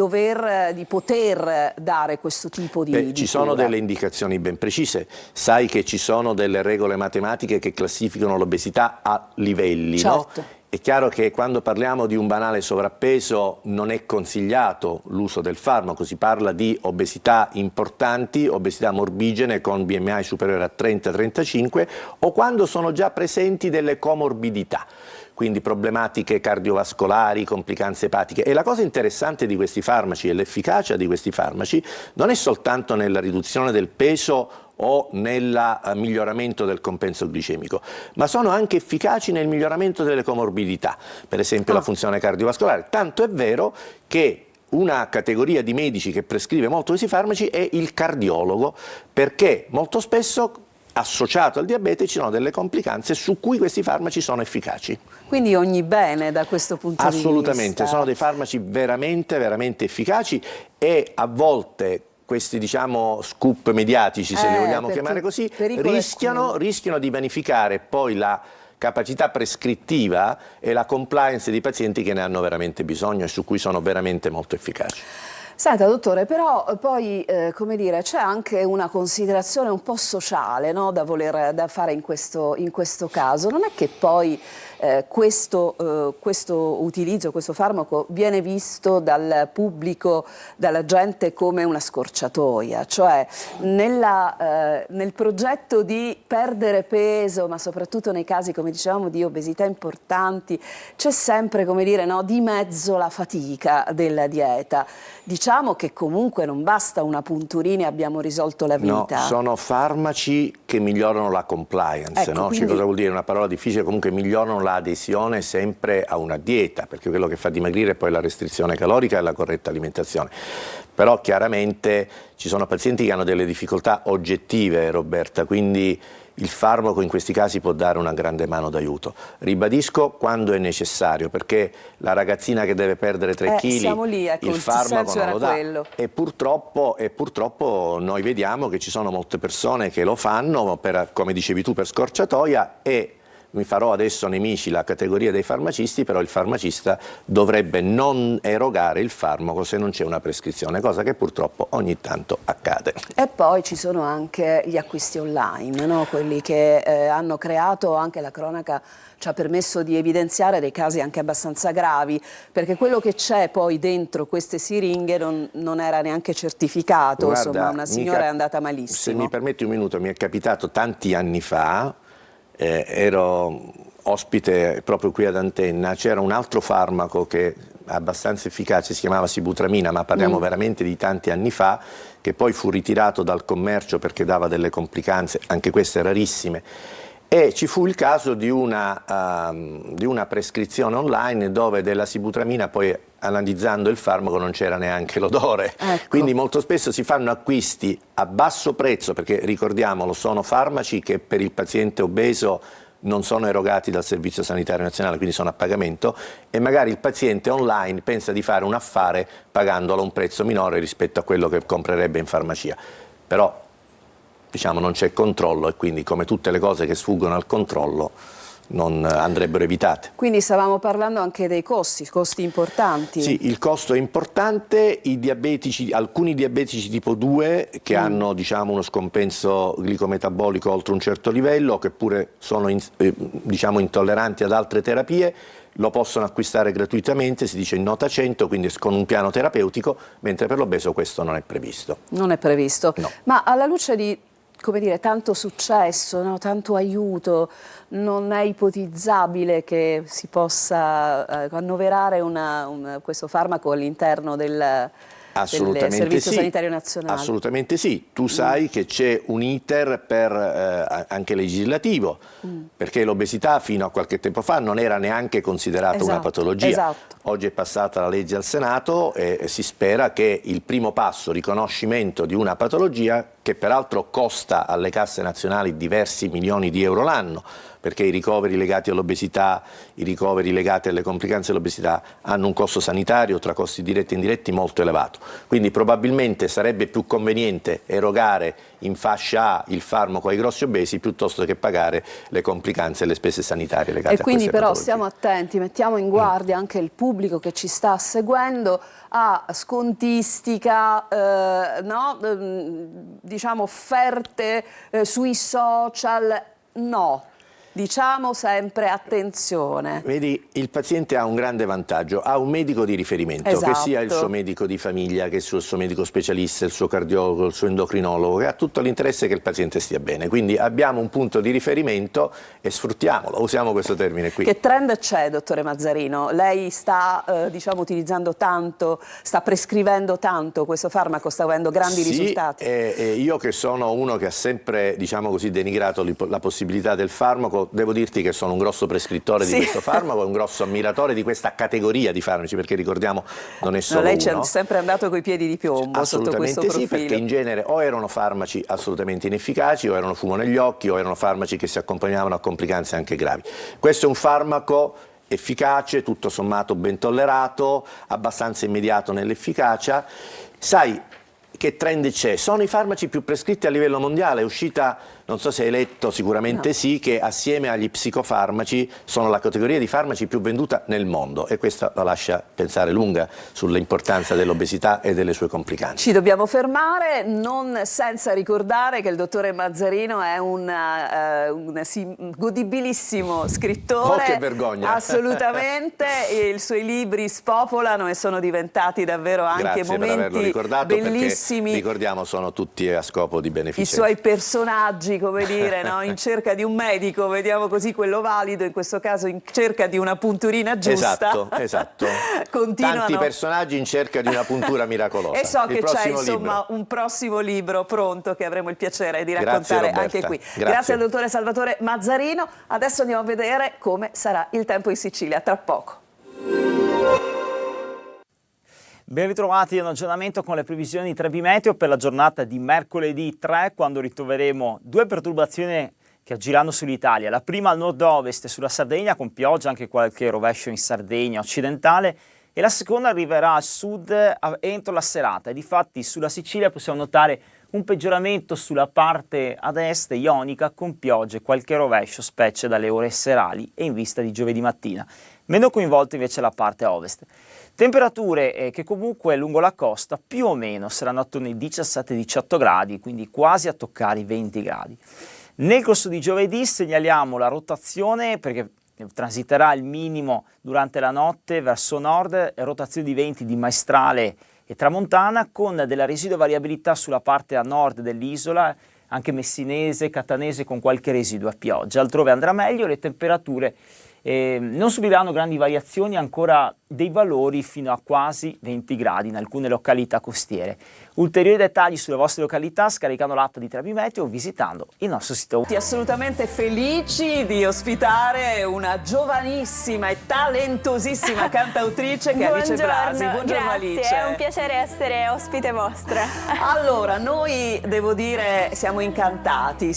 poter dare questo tipo di ci sono delle indicazioni ben precise. Sai che ci sono delle regole matematiche che classificano l'obesità a livelli, certo. no? È chiaro che quando parliamo di un banale sovrappeso non è consigliato l'uso del farmaco, si parla di obesità importanti, obesità morbigene con BMI superiore a 30-35 o quando sono già presenti delle comorbidità, quindi problematiche cardiovascolari, complicanze epatiche. E la cosa interessante di questi farmaci e l'efficacia di questi farmaci non è soltanto nella riduzione del peso o nel miglioramento del compenso glicemico, ma sono anche efficaci nel miglioramento delle comorbidità, per esempio la funzione cardiovascolare. Tanto è vero che una categoria di medici che prescrive molto questi farmaci è il cardiologo, perché molto spesso associato al diabete ci sono delle complicanze su cui questi farmaci sono efficaci. Quindi ogni bene da questo punto di vista. Assolutamente, sono dei farmaci veramente, veramente efficaci e a volte questi, diciamo, scoop mediatici, se li vogliamo chiamare così, rischiano di vanificare poi la capacità prescrittiva e la compliance di pazienti che ne hanno veramente bisogno e su cui sono veramente molto efficaci. Senta, dottore, però poi, come dire, c'è anche una considerazione un po' sociale, no, da fare in questo caso. Non è che poi questo utilizzo, questo farmaco viene visto dal pubblico, dalla gente come una scorciatoia, cioè nel progetto di perdere peso, ma soprattutto nei casi, come dicevamo, di obesità importanti, c'è sempre, come dire, no, di mezzo la fatica della dieta. Diciamo che comunque non basta una punturina e abbiamo risolto la vita. No, sono farmaci che migliorano la compliance, ecco, no? quindi... Cosa vuol dire? Una parola difficile, comunque migliorano l'adesione sempre a una dieta, perché quello che fa dimagrire è poi la restrizione calorica e la corretta alimentazione. Però chiaramente ci sono pazienti che hanno delle difficoltà oggettive, Roberta, quindi il farmaco in questi casi può dare una grande mano d'aiuto. Ribadisco, quando è necessario, perché la ragazzina che deve perdere 3 kg, siamo lì, ecco, il farmaco non lo dà. Quello. E purtroppo noi vediamo che ci sono molte persone che lo fanno, come dicevi tu, per scorciatoia, e mi farò adesso nemici la categoria dei farmacisti, però il farmacista dovrebbe non erogare il farmaco se non c'è una prescrizione, cosa che purtroppo ogni tanto accade. E poi ci sono anche gli acquisti online, no? Quelli che hanno creato, anche la cronaca ci ha permesso di evidenziare dei casi anche abbastanza gravi, perché quello che c'è poi dentro queste siringhe non era neanche certificato. Guarda, insomma, una signora è andata malissimo. Se mi permetti un minuto, mi è capitato tanti anni fa, ero ospite proprio qui ad Antenna, c'era un altro farmaco che è abbastanza efficace, si chiamava sibutramina, ma parliamo veramente di tanti anni fa, che poi fu ritirato dal commercio perché dava delle complicanze, anche queste rarissime. E ci fu il caso di una prescrizione online dove della sibutramina poi, analizzando il farmaco, non c'era neanche l'odore. Ecco. Quindi molto spesso si fanno acquisti a basso prezzo, perché ricordiamolo, sono farmaci che per il paziente obeso non sono erogati dal Servizio Sanitario Nazionale, quindi sono a pagamento, e magari il paziente online pensa di fare un affare pagandolo a un prezzo minore rispetto a quello che comprerebbe in farmacia. Però, diciamo, non c'è controllo, e quindi, come tutte le cose che sfuggono al controllo, non andrebbero evitate. Quindi stavamo parlando anche dei costi importanti. Sì, il costo è importante, alcuni diabetici tipo 2 che hanno uno scompenso glicometabolico oltre un certo livello, che pure sono intolleranti ad altre terapie, lo possono acquistare gratuitamente, si dice in nota 100, quindi con un piano terapeutico, mentre per l'obeso questo non è previsto. Non è previsto. No. Ma alla luce di tanto successo, no? Tanto aiuto, non è ipotizzabile che si possa annoverare questo farmaco all'interno del Servizio Sanitario Nazionale? Assolutamente sì. Tu sai che c'è un iter anche legislativo, perché l'obesità fino a qualche tempo fa non era neanche considerata una patologia. Esatto. Oggi è passata la legge al Senato e si spera che il primo passo, riconoscimento di una patologia, che peraltro costa alle casse nazionali diversi milioni di euro l'anno, perché i ricoveri legati all'obesità, i ricoveri legati alle complicanze dell'obesità hanno un costo sanitario tra costi diretti e indiretti molto elevato. Quindi probabilmente sarebbe più conveniente erogare in fascia A il farmaco ai grossi obesi piuttosto che pagare le complicanze e le spese sanitarie legate a queste patologie. E quindi però stiamo attenti, mettiamo in guardia anche il pubblico che ci sta seguendo a scontistica, offerte sui social, no. Diciamo sempre attenzione. Vedi, il paziente ha un grande vantaggio, ha un medico di riferimento, esatto, che sia il suo medico di famiglia, che sia il suo medico specialista, il suo cardiologo, il suo endocrinologo, che ha tutto l'interesse che il paziente stia bene. Quindi abbiamo un punto di riferimento e sfruttiamolo, usiamo questo termine qui. Che trend c'è, dottore Mazzarino? Lei sta utilizzando tanto, sta prescrivendo tanto questo farmaco, sta avendo grandi risultati? Io che sono uno che ha sempre, denigrato la possibilità del farmaco, devo dirti che sono un grosso prescrittore di questo farmaco e un grosso ammiratore di questa categoria di farmaci, perché ricordiamo non è solo lei uno. C'è sempre andato coi piedi di piombo sotto questo profilo. Sì, perché in genere o erano farmaci assolutamente inefficaci, o erano fumo negli occhi, o erano farmaci che si accompagnavano a complicanze anche gravi. Questo è un farmaco efficace, tutto sommato ben tollerato, abbastanza immediato nell'efficacia. Sai che trend c'è? Sono i farmaci più prescritti a livello mondiale. È uscita, non so se hai letto, sicuramente no, sì, che assieme agli psicofarmaci sono la categoria di farmaci più venduta nel mondo, e questa la lascia pensare lunga sull'importanza dell'obesità e delle sue complicanze. Ci dobbiamo fermare, non senza ricordare che il dottore Mazzarino è un godibilissimo scrittore. Oh, che vergogna! Assolutamente, i suoi libri spopolano e sono diventati davvero anche Grazie momenti per averlo ricordato, bellissimi. Perché, ricordiamo, sono tutti a scopo di beneficenza. I suoi personaggi, come dire, no? In cerca di un medico, vediamo così quello valido, in questo caso in cerca di una punturina giusta. Esatto. Continuano. Tanti personaggi in cerca di una puntura miracolosa. E so che c'è un prossimo libro pronto che avremo il piacere di raccontare anche qui. Grazie al dottore Salvatore Mazzarino. Adesso andiamo a vedere come sarà il tempo in Sicilia tra poco. Ben ritrovati in aggiornamento con le previsioni di Trebi Meteo per la giornata di mercoledì 3, quando ritroveremo due perturbazioni che agiranno sull'Italia. La prima al nord-ovest sulla Sardegna, con pioggia, anche qualche rovescio in Sardegna occidentale, e la seconda arriverà al sud entro la serata. E difatti sulla Sicilia possiamo notare un peggioramento sulla parte ad est ionica, con piogge e qualche rovescio, specie dalle ore serali e in vista di giovedì mattina. Meno coinvolta invece la parte ovest. Temperature che comunque lungo la costa più o meno saranno attorno ai 17-18 gradi, quindi quasi a toccare i 20 gradi. Nel corso di giovedì segnaliamo la rotazione, perché transiterà il minimo durante la notte verso nord, rotazione di venti di maestrale e tramontana, con della residua variabilità sulla parte a nord dell'isola, anche messinese, catanese, con qualche residua pioggia. Altrove andrà meglio, le temperature non subiranno grandi variazioni, ancora dei valori fino a quasi 20 gradi in alcune località costiere. Ulteriori dettagli sulle vostre località scaricando l'app di Trebi Meteo o visitando il nostro sito. Assolutamente felici di ospitare una giovanissima e talentosissima cantautrice che è Alice Brasi. Buongiorno, grazie, Alice. è un piacere essere ospite vostra. Allora, noi devo dire siamo incantati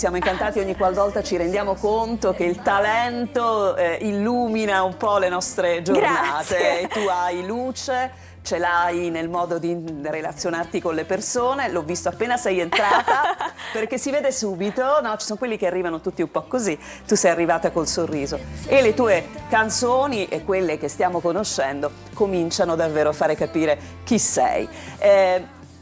ogni qualvolta ci rendiamo conto che il talento illumina un po' le nostre giornate. Grazie. E tu hai luce, ce l'hai nel modo di relazionarti con le persone, l'ho visto appena sei entrata, perché si vede subito, no? Ci sono quelli che arrivano tutti un po' così, tu sei arrivata col sorriso e le tue canzoni e quelle che stiamo conoscendo cominciano davvero a fare capire chi sei.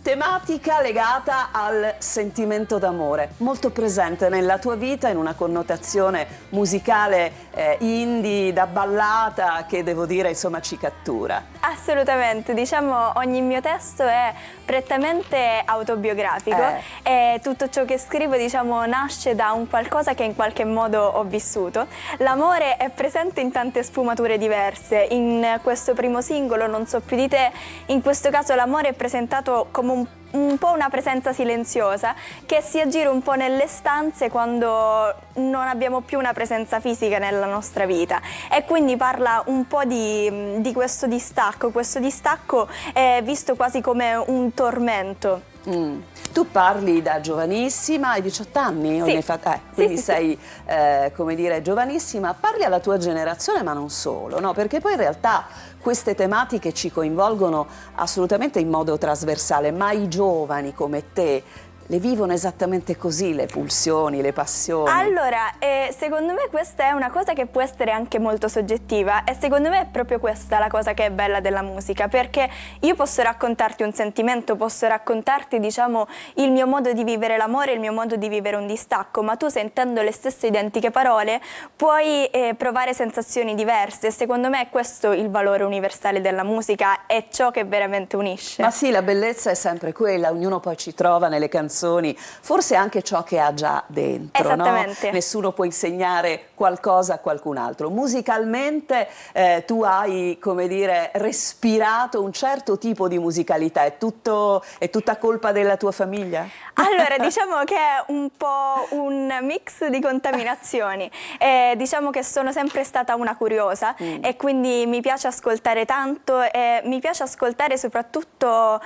Tematica legata al sentimento d'amore, molto presente nella tua vita in una connotazione musicale indie, da ballata, che devo dire insomma ci cattura. Assolutamente, diciamo ogni mio testo è prettamente autobiografico e tutto ciò che scrivo diciamo nasce da un qualcosa che in qualche modo ho vissuto. L'amore è presente in tante sfumature diverse, in questo primo singolo Non so più di te, in questo caso l'amore è presentato come un po' una presenza silenziosa che si aggira un po' nelle stanze quando non abbiamo più una presenza fisica nella nostra vita, e quindi parla un po' di questo distacco è visto quasi come un tormento. Tu parli da giovanissima, hai 18 anni? Sì. Quindi Sì. sei, come dire, giovanissima. Parli alla tua generazione, ma non solo, no? Perché poi in realtà queste tematiche ci coinvolgono assolutamente in modo trasversale, ma i giovani come te le vivono esattamente così, le pulsioni, le passioni? Allora, secondo me questa è una cosa che può essere anche molto soggettiva, e secondo me è proprio questa la cosa che è bella della musica, perché io posso raccontarti un sentimento, posso raccontarti diciamo il mio modo di vivere l'amore, il mio modo di vivere un distacco, ma tu sentendo le stesse identiche parole puoi provare sensazioni diverse, e secondo me è questo il valore universale della musica, è ciò che veramente unisce. Ma sì, la bellezza è sempre quella, ognuno poi ci trova nelle canzoni, forse anche ciò che ha già dentro, Esattamente. no? Nessuno può insegnare qualcosa a qualcun altro. Musicalmente tu hai, come dire, respirato un certo tipo di musicalità, è tutta colpa della tua famiglia? Allora, diciamo che è un po' un mix di contaminazioni. Diciamo che sono sempre stata una curiosa e quindi mi piace ascoltare tanto, e mi piace ascoltare soprattutto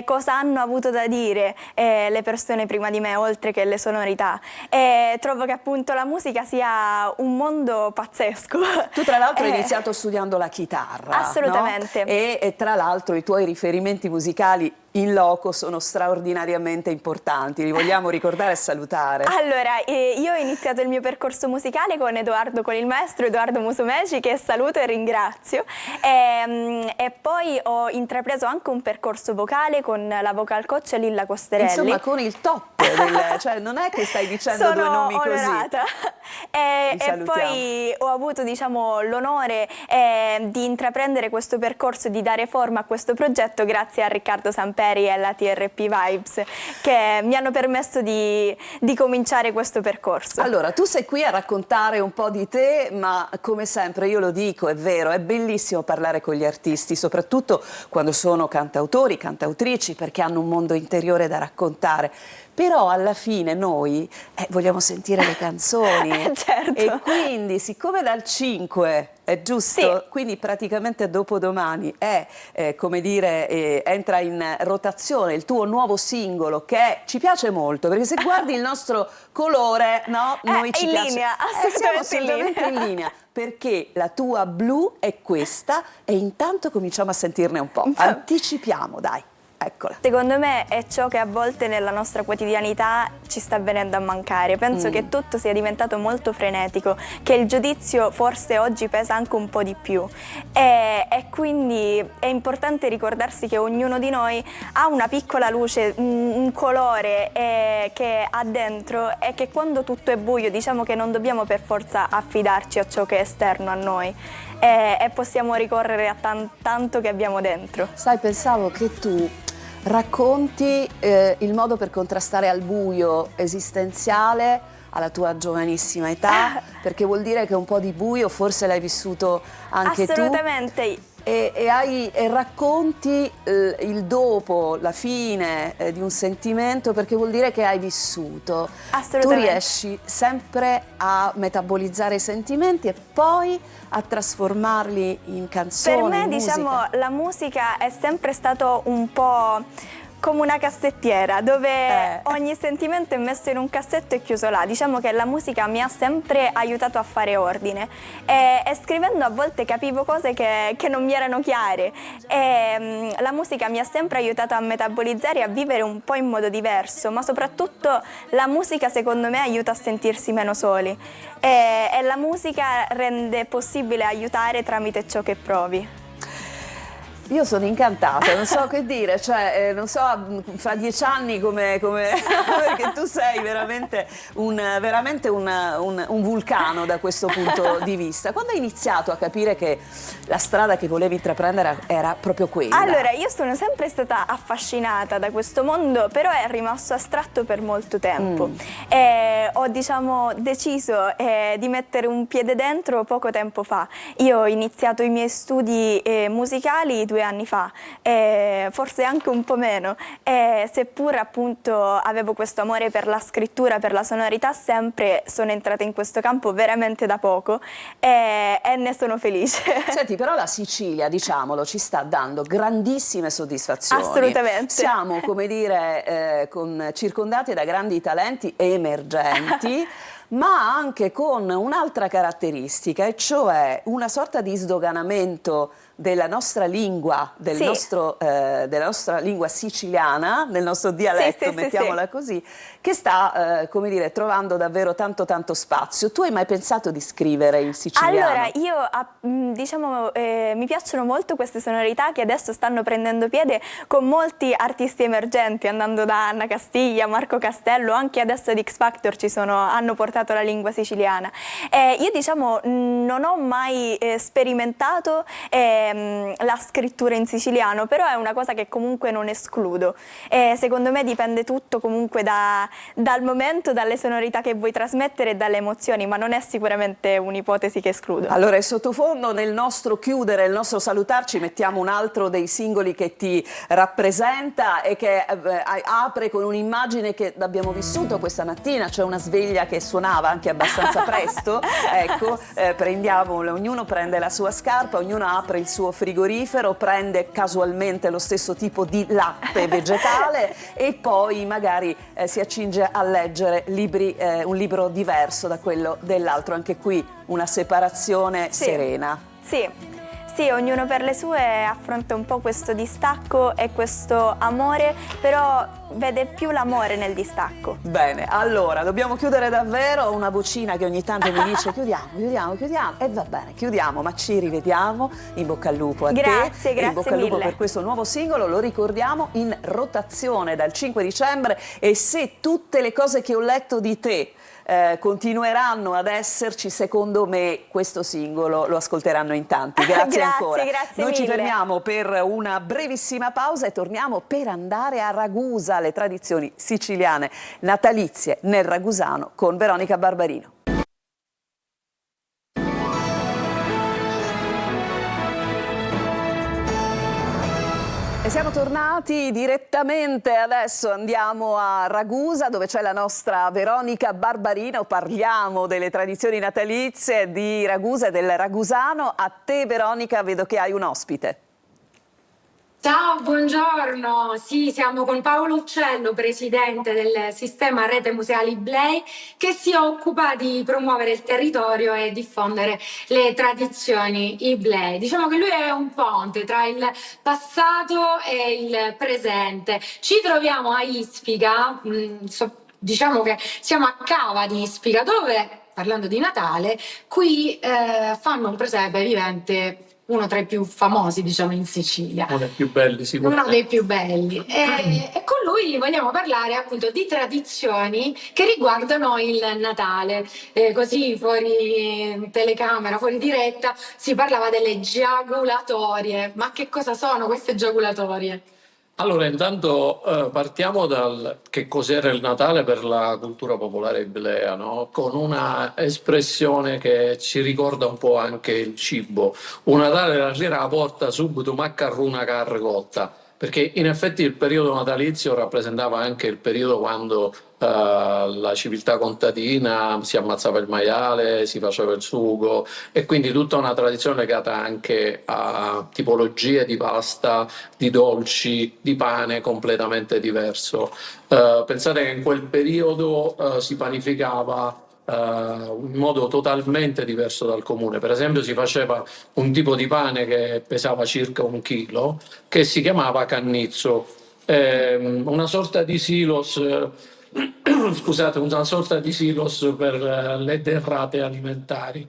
cosa hanno avuto da dire le persone prima di me, oltre che le sonorità. E trovo che appunto la musica sia un mondo pazzesco. Tu tra l'altro hai iniziato studiando la chitarra, Assolutamente. no? E tra l'altro i tuoi riferimenti musicali in loco sono straordinariamente importanti, li vogliamo ricordare e salutare. Allora, io ho iniziato il mio percorso musicale con il maestro Edoardo Musumeci, che saluto e ringrazio, e poi ho intrapreso anche un percorso vocale con la vocal coach Lilla Costerelli. Insomma, con il top, cioè non è che stai dicendo due nomi così. Sono onorata. E poi ho avuto diciamo l'onore di intraprendere questo percorso, di dare forma a questo progetto grazie a Riccardo Samperi e alla TRP Vibes, che mi hanno permesso di cominciare questo percorso. Allora, tu sei qui a raccontare un po' di te, ma come sempre io lo dico, è vero, è bellissimo parlare con gli artisti, soprattutto quando sono cantautori, cantautrici, perché hanno un mondo interiore da raccontare. Però alla fine noi vogliamo sentire le canzoni. Certo. E quindi, siccome dal 5 è giusto, Sì. quindi praticamente dopodomani come dire, entra in rotazione il tuo nuovo singolo, che ci piace molto, perché se guardi il nostro colore, no, noi ci in piace. linea, Siamo assolutamente assolutamente in linea, perché la tua blu è questa, e intanto cominciamo a sentirne un po'. Anticipiamo, dai. Eccola. Secondo me è ciò che a volte nella nostra quotidianità ci sta venendo a mancare. Penso che tutto sia diventato molto frenetico, che il giudizio forse oggi pesa anche un po' di più, e quindi è importante ricordarsi che ognuno di noi ha una piccola luce, un colore che ha dentro, e che quando tutto è buio diciamo che non dobbiamo per forza affidarci a ciò che è esterno a noi, e possiamo ricorrere a tanto che abbiamo dentro. Sai, pensavo che tu racconti il modo per contrastare al buio esistenziale alla tua giovanissima età, perché vuol dire che un po' di buio forse l'hai vissuto anche tu. Assolutamente. E racconti il dopo, la fine di un sentimento, perché vuol dire che hai vissuto. Assolutamente. Tu riesci sempre a metabolizzare i sentimenti e poi a trasformarli in canzoni, Per me, in musica. diciamo, la musica è sempre stato un po' come una cassettiera dove ogni sentimento è messo in un cassetto e chiuso là. Diciamo che la musica mi ha sempre aiutato a fare ordine e scrivendo a volte capivo cose che non mi erano chiare e la musica mi ha sempre aiutato a metabolizzare e a vivere un po' in modo diverso, ma soprattutto la musica secondo me aiuta a sentirsi meno soli e la musica rende possibile aiutare tramite ciò che provi. Io sono incantata, non so che dire, cioè non so fra 10 anni come perché tu sei veramente un vulcano da questo punto di vista. Quando hai iniziato a capire che la strada che volevi intraprendere era proprio quella? Allora, io sono sempre stata affascinata da questo mondo, però è rimasto astratto per molto tempo. E ho deciso di mettere un piede dentro poco tempo fa. Io ho iniziato i miei studi musicali 2 anni fa, forse anche un po' meno, seppur appunto avevo questo amore per la scrittura, per la sonorità, sempre sono entrata in questo campo veramente da poco e ne sono felice. Senti, però la Sicilia, diciamolo, ci sta dando grandissime soddisfazioni. Assolutamente. Siamo, come dire, circondati da grandi talenti emergenti, ma anche con un'altra caratteristica, e cioè una sorta di sdoganamento della nostra lingua, della nostra lingua siciliana, del nostro dialetto, mettiamola così, che sta, come dire, trovando davvero tanto spazio. Tu hai mai pensato di scrivere in siciliano? Allora, io mi piacciono molto queste sonorità che adesso stanno prendendo piede con molti artisti emergenti, andando da Anna Castiglia, Marco Castello, anche adesso ad X Factor hanno portato la lingua siciliana. Io non ho mai sperimentato la scrittura in siciliano, però è una cosa che comunque non escludo. Secondo me dipende tutto comunque dal momento, dalle sonorità che vuoi trasmettere e dalle emozioni, ma non è sicuramente un'ipotesi che escludo. Allora, in sottofondo, nel nostro chiudere, il nostro salutarci, mettiamo un altro dei singoli che ti rappresenta e che apre con un'immagine che abbiamo vissuto questa mattina, cioè una sveglia che suonava anche abbastanza presto. Ecco, ognuno prende la sua scarpa, ognuno apre il suo frigorifero, prende casualmente lo stesso tipo di latte vegetale e poi magari si accinge a leggere un libro diverso da quello dell'altro. Anche qui una separazione serena. Sì, ognuno per le sue affronta un po' questo distacco e questo amore, però vede più l'amore nel distacco. Bene, allora dobbiamo chiudere davvero. Una vocina che ogni tanto mi dice chiudiamo e va bene, chiudiamo, ma ci rivediamo. In bocca al lupo a te. Grazie in bocca al lupo mille. per questo nuovo singolo, lo ricordiamo, in rotazione dal 5 dicembre e se tutte le cose che ho letto di te continueranno ad esserci, secondo me questo singolo lo ascolteranno in tanti. Grazie ancora. Grazie Noi mille. ci fermiamo per una brevissima pausa e torniamo per andare a Ragusa, le tradizioni siciliane natalizie nel ragusano con Veronica Barbarino. E siamo tornati direttamente, adesso andiamo a Ragusa dove c'è la nostra Veronica Barbarino, parliamo delle tradizioni natalizie di Ragusa e del ragusano. A te Veronica, vedo che hai un ospite. Ciao, buongiorno. Sì, siamo con Paolo Uccello, presidente del sistema Rete Museali Iblei, che si occupa di promuovere il territorio e diffondere le tradizioni Iblei. Diciamo che lui è un ponte tra il passato e il presente. Ci troviamo a Ispica, diciamo che siamo a Cava di Ispica, dove, parlando di Natale, qui fanno un presepe vivente, uno tra i più famosi, diciamo, in Sicilia. Uno dei più belli, sicuramente. Uno dei più belli. E con lui vogliamo parlare appunto di tradizioni che riguardano il Natale. Così fuori telecamera, fuori diretta, si parlava delle giagulatorie. Ma che cosa sono queste giagulatorie? Allora, intanto partiamo dal che cos'era il Natale per la cultura popolare iblea, no? Con una espressione che ci ricorda un po' anche il cibo. Un Natale la sera porta subito maccarruna cargotta. perché in effetti il periodo natalizio rappresentava anche il periodo quando la civiltà contadina si ammazzava il maiale, si faceva il sugo, e quindi tutta una tradizione legata anche a tipologie di pasta, di dolci, di pane completamente diverso. Pensate che in quel periodo si panificava in modo totalmente diverso dal comune. Per esempio si faceva un tipo di pane che pesava circa 1 chilo, che si chiamava cannizzo, una sorta di silos, scusate, una sorta di silos per le derrate alimentari.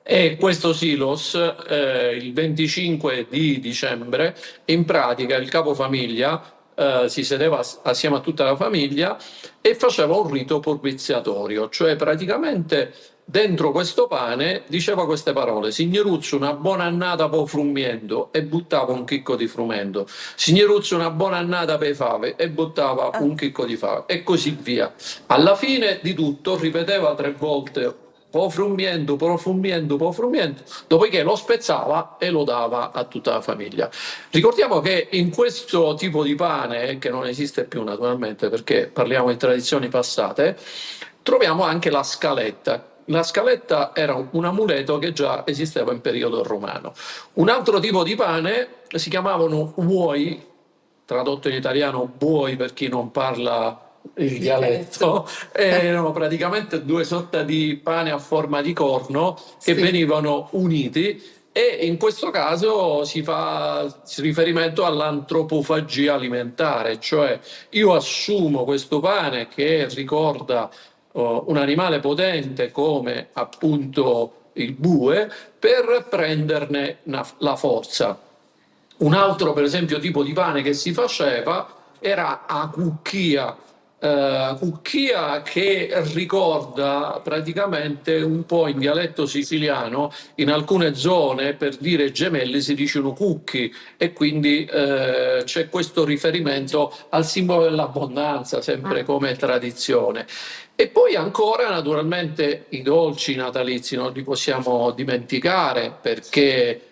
E questo silos, il 25 di dicembre, in pratica il capofamiglia si sedeva assieme a tutta la famiglia e faceva un rito propiziatorio, cioè praticamente dentro questo pane diceva queste parole: Signoruzzo, una buona annata po' frummiendo, e buttava un chicco di frumento. Signoruzzo, una buona annata per fave, e buttava un chicco di fave, e così via. Alla fine di tutto ripeteva 3 volte po' frummiendo, po' frummiendo, po' frummiendo, dopodiché lo spezzava e lo dava a tutta la famiglia. Ricordiamo che in questo tipo di pane, che non esiste più naturalmente perché parliamo di tradizioni passate, troviamo anche la scaletta. La scaletta era un amuleto che già esisteva in periodo romano. Un altro tipo di pane si chiamavano uoi, tradotto in italiano buoi per chi non parla il dialetto, erano praticamente 2 sorte di pane a forma di corno che venivano uniti, e in questo caso si fa riferimento all'antropofagia alimentare, cioè io assumo questo pane che ricorda un animale potente come appunto il bue per prenderne la forza. Un altro, per esempio, tipo di pane che si faceva era a cucchia. Cucchia, che ricorda praticamente un po' in dialetto siciliano, in alcune zone per dire gemelli si dicono cucchi, e quindi c'è questo riferimento al simbolo dell'abbondanza, sempre come tradizione. E poi ancora naturalmente i dolci natalizi non li possiamo dimenticare, perché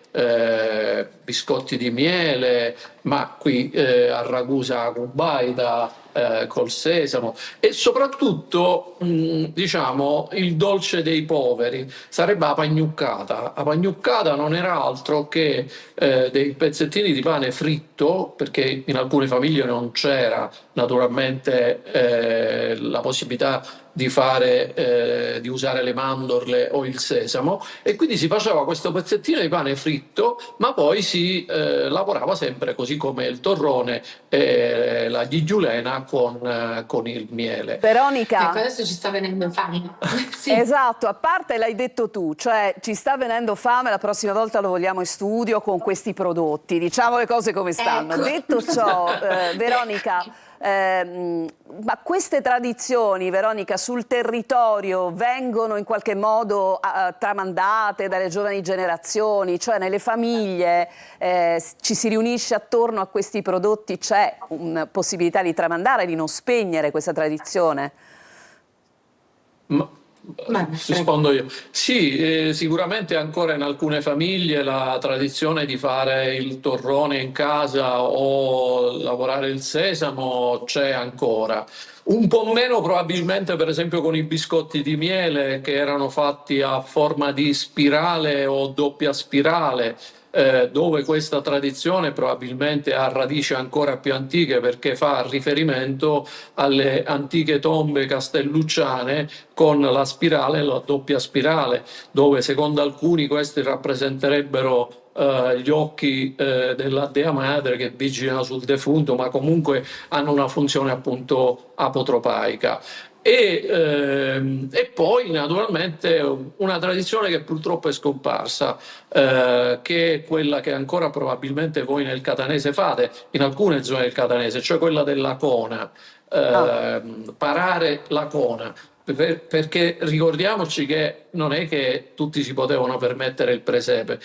biscotti di miele, ma qui a Ragusa cubaita col sesamo, e soprattutto diciamo il dolce dei poveri sarebbe la pagnuccata. La pagnuccata non era altro che dei pezzettini di pane fritto, perché in alcune famiglie non c'era naturalmente la possibilità di usare le mandorle o il sesamo, e quindi si faceva questo pezzettino di pane fritto, ma poi si lavorava sempre così come il torrone e la ghigliulena con il miele. Veronica, Ecco, adesso ci sta venendo fame. Sì. esatto, a parte l'hai detto tu, cioè ci sta venendo fame, la prossima volta lo vogliamo in studio con questi prodotti, diciamo le cose come stanno. Ecco. Detto ciò, Veronica, ma queste tradizioni, Veronica, sul territorio vengono in qualche modo tramandate dalle giovani generazioni, cioè nelle famiglie ci si riunisce attorno a questi prodotti, c'è una possibilità di tramandare, di non spegnere questa tradizione? Rispondo io. Sì, sicuramente ancora in alcune famiglie la tradizione di fare il torrone in casa o lavorare il sesamo c'è ancora. Un po' meno probabilmente per esempio con i biscotti di miele, che erano fatti a forma di spirale o doppia spirale, dove questa tradizione probabilmente ha radici ancora più antiche, perché fa riferimento alle antiche tombe castellucciane con la spirale e la doppia spirale, dove secondo alcuni questi rappresenterebbero gli occhi della Dea Madre che vigilano sul defunto, ma comunque hanno una funzione appunto apotropaica. E poi naturalmente una tradizione che purtroppo è scomparsa, che è quella che ancora probabilmente voi nel catanese fate, in alcune zone del catanese, cioè quella della cona, parare la cona. Perché ricordiamoci che non è che tutti si potevano permettere il presepe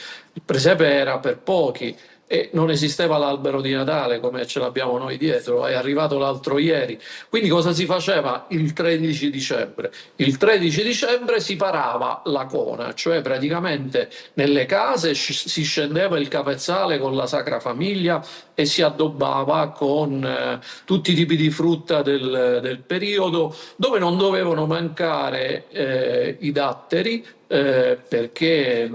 era per pochi. e non esisteva l'albero di Natale come ce l'abbiamo noi dietro, è arrivato l'altro ieri. Quindi cosa si faceva il 13 dicembre? Il 13 dicembre si parava la cona, cioè praticamente nelle case si scendeva il capezzale con la Sacra Famiglia e si addobbava con tutti i tipi di frutta del periodo, dove non dovevano mancare i datteri, perché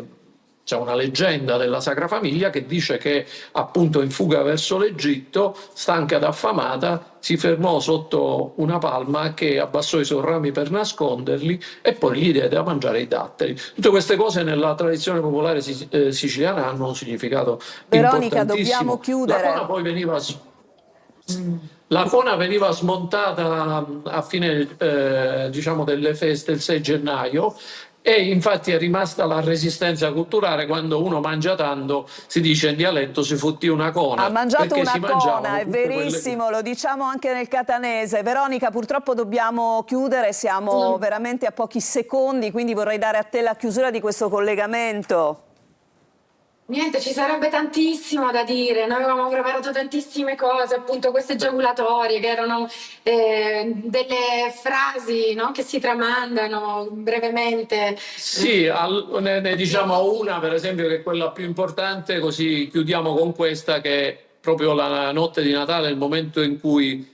c'è una leggenda della Sacra Famiglia che dice che appunto in fuga verso l'Egitto, stanca ed affamata, si fermò sotto una palma che abbassò i suoi rami per nasconderli e poi gli diede a mangiare i datteri. Tutte queste cose nella tradizione popolare siciliana hanno un significato Veronica, importantissimo. dobbiamo chiudere. La cona poi la cona veniva smontata a fine delle feste il 6 gennaio e infatti è rimasta la resistenza culturale. Quando uno mangia tanto, si dice in dialetto, si fottì una cona. Ha mangiato una cona, è verissimo, lo diciamo anche nel catanese. Veronica, purtroppo dobbiamo chiudere, siamo veramente a pochi secondi, quindi vorrei dare a te la chiusura di questo collegamento. Niente, ci sarebbe tantissimo da dire, noi avevamo preparato tantissime cose, appunto queste giaculatorie che erano delle frasi, no, che si tramandano brevemente. Sì, ne diciamo una per esempio che è quella più importante, così chiudiamo con questa, che è proprio la notte di Natale, il momento in cui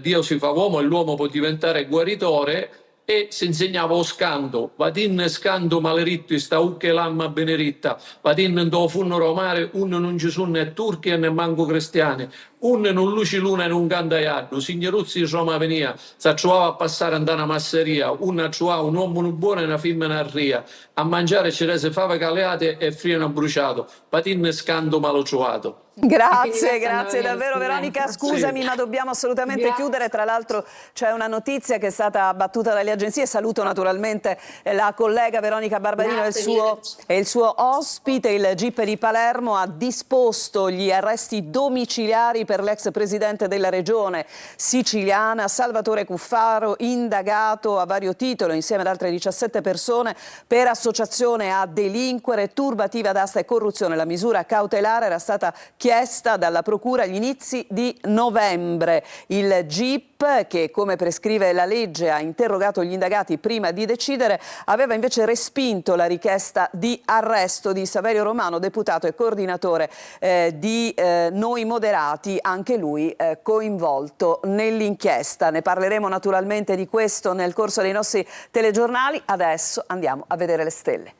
Dio si fa uomo e l'uomo può diventare guaritore. E si insegnava o scanto, vadin scanto maleritto, sta ucche lamma beneritta, vadin do funno romare, un non ci sono né turchi e né manco cristiani, un non luci luna e non canta iardo, signoruzzi di Roma venia, s'acciuava a passare andare a masseria, un acciuava un uomo buono e una femmina ria, a mangiare ci rese fave caleate e friano bruciato, vadin scanto malociuato. Grazie davvero Veronica, scusami ma dobbiamo assolutamente chiudere, tra l'altro c'è una notizia che è stata battuta dalle agenzie, saluto naturalmente la collega Veronica Barbarino e il suo ospite. Il GIP di Palermo ha disposto gli arresti domiciliari per l'ex presidente della regione siciliana Salvatore Cuffaro, indagato a vario titolo insieme ad altre 17 persone per associazione a delinquere, turbativa d'asta e corruzione. La misura cautelare era stata chiesta dalla Procura agli inizi di novembre. Il GIP, che come prescrive la legge ha interrogato gli indagati prima di decidere, aveva invece respinto la richiesta di arresto di Saverio Romano, deputato e coordinatore di Noi Moderati, anche lui coinvolto nell'inchiesta. Ne parleremo naturalmente di questo nel corso dei nostri telegiornali. Adesso andiamo a vedere le stelle.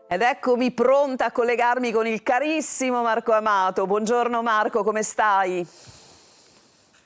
Ed eccomi pronta a collegarmi con il carissimo Marco Amato. Buongiorno Marco, come stai?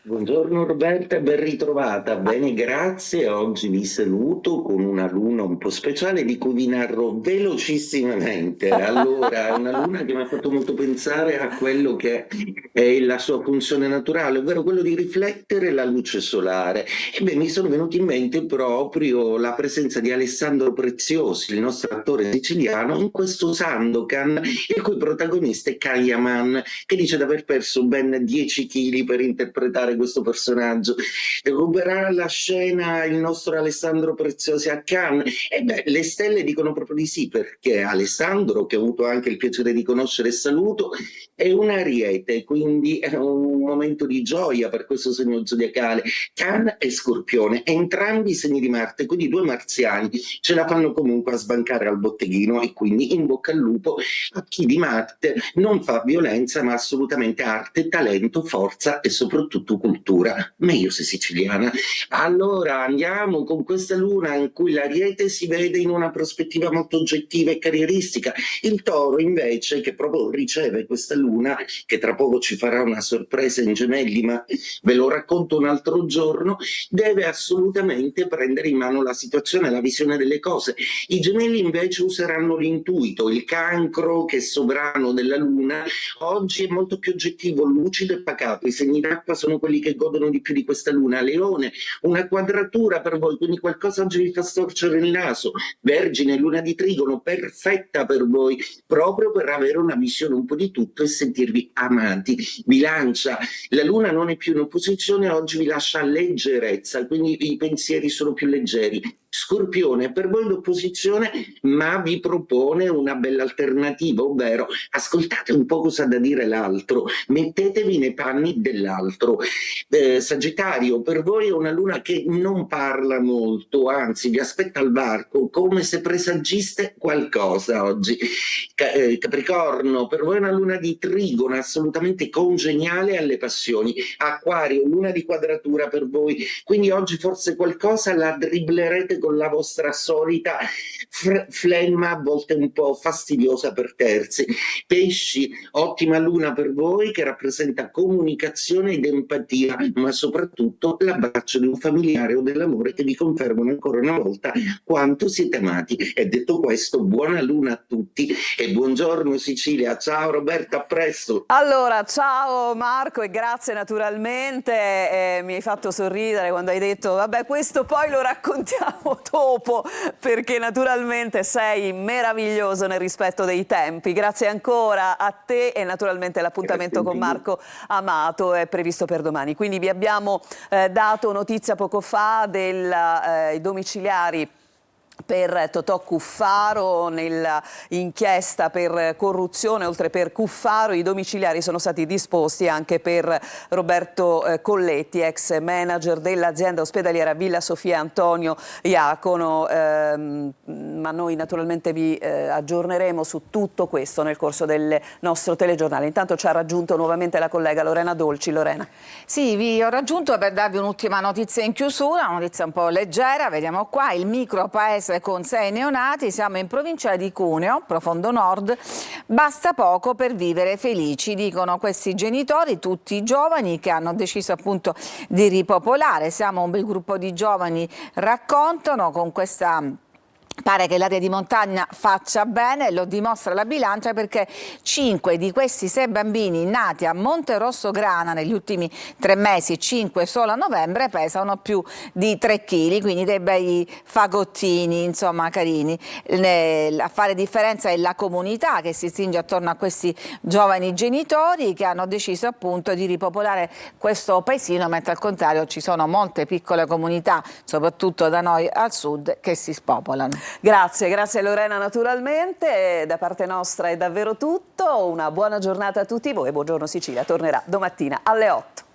Buongiorno Roberta, ben ritrovata. Bene, grazie. Oggi vi saluto con una luna un po' speciale di cui vi narro velocissimamente. Allora, una luna che mi ha fatto molto pensare a quello che è la sua funzione naturale, ovvero quello di riflettere la luce solare. E mi sono venuti in mente proprio la presenza di Alessandro Preziosi, il nostro attore siciliano, in questo Sandokan, il cui protagonista è Kayaman, che dice di aver perso ben 10 kg per interpretare questo personaggio. Ruberà la scena il nostro Alessandro Preziosi a Cannes? Le stelle dicono proprio di sì, perché Alessandro, che ho avuto anche il piacere di conoscere e saluto, è un ariete, quindi è un momento di gioia per questo segno zodiacale. Cannes e Scorpione, entrambi segni di Marte, quindi due marziani ce la fanno comunque a sbancare al botteghino, e quindi in bocca al lupo a chi di Marte non fa violenza ma assolutamente arte, talento, forza e soprattutto cultura, meglio se siciliana. Allora andiamo con questa luna in cui l'Ariete si vede in una prospettiva molto oggettiva e carrieristica, il Toro invece, che proprio riceve questa luna, che tra poco ci farà una sorpresa in Gemelli, ma ve lo racconto un altro giorno, deve assolutamente prendere in mano la situazione, la visione delle cose. I Gemelli invece useranno l'intuito, il Cancro, che è sovrano della luna, oggi è molto più oggettivo, lucido e pacato. I segni d'acqua sono quelli che godono di più di questa luna. Leone, una quadratura per voi, quindi qualcosa oggi vi fa storcere il naso. Vergine, luna di Trigono, perfetta per voi, proprio per avere una visione un po' di tutto e sentirvi amati. Bilancia, la luna non è più in opposizione, oggi vi lascia leggerezza, quindi i pensieri sono più leggeri. Scorpione, per voi l'opposizione, ma vi propone una bella alternativa, ovvero ascoltate un po' cosa ha da dire l'altro, mettetevi nei panni dell'altro. Sagittario, per voi è una luna che non parla molto, anzi vi aspetta al varco come se presagiste qualcosa oggi. Capricorno, per voi è una luna di trigono assolutamente congeniale alle passioni. Acquario, luna di quadratura per voi, quindi oggi forse qualcosa la dribblerete con la vostra solita flemma, a volte un po' fastidiosa per terzi. Pesci, ottima luna per voi che rappresenta comunicazione ed empatia, ma soprattutto l'abbraccio di un familiare o dell'amore che vi confermano ancora una volta quanto siete amati. E detto questo, buona luna a tutti e buongiorno Sicilia. Ciao Roberta, a presto. Allora, ciao Marco e grazie naturalmente, mi hai fatto sorridere quando hai detto vabbè questo poi lo raccontiamo dopo, perché naturalmente sei meraviglioso nel rispetto dei tempi. Grazie ancora a te e naturalmente l'appuntamento con Marco Amato è previsto per domani. Quindi vi abbiamo dato notizia poco fa dei domiciliari per Totò Cuffaro nell'inchiesta per corruzione. Oltre per Cuffaro, i domiciliari sono stati disposti anche per Roberto Colletti, ex manager dell'azienda ospedaliera Villa Sofia Antonio Iacono, ma noi naturalmente vi aggiorneremo su tutto questo nel corso del nostro telegiornale. Intanto ci ha raggiunto nuovamente la collega Lorena Dolci. Lorena. Sì, vi ho raggiunto per darvi un'ultima notizia in chiusura, una notizia un po' leggera. Vediamo qua, il micro paese con 6 neonati, siamo in provincia di Cuneo, profondo nord, basta poco per vivere felici, dicono questi genitori, tutti giovani che hanno deciso appunto di ripopolare. Siamo un bel gruppo di giovani, raccontano, con questa... Pare che l'area di montagna faccia bene, lo dimostra la bilancia, perché 5 di questi 6 bambini nati a Monte Rosso Grana negli ultimi 3 mesi, 5 solo a novembre, pesano più di 3 kg, quindi dei bei fagottini, insomma carini. A fare differenza è la comunità che si stringe attorno a questi giovani genitori che hanno deciso appunto di ripopolare questo paesino, mentre al contrario ci sono molte piccole comunità, soprattutto da noi al sud, che si spopolano. Grazie Lorena naturalmente, da parte nostra è davvero tutto, una buona giornata a tutti voi, buongiorno Sicilia tornerà domattina alle 8.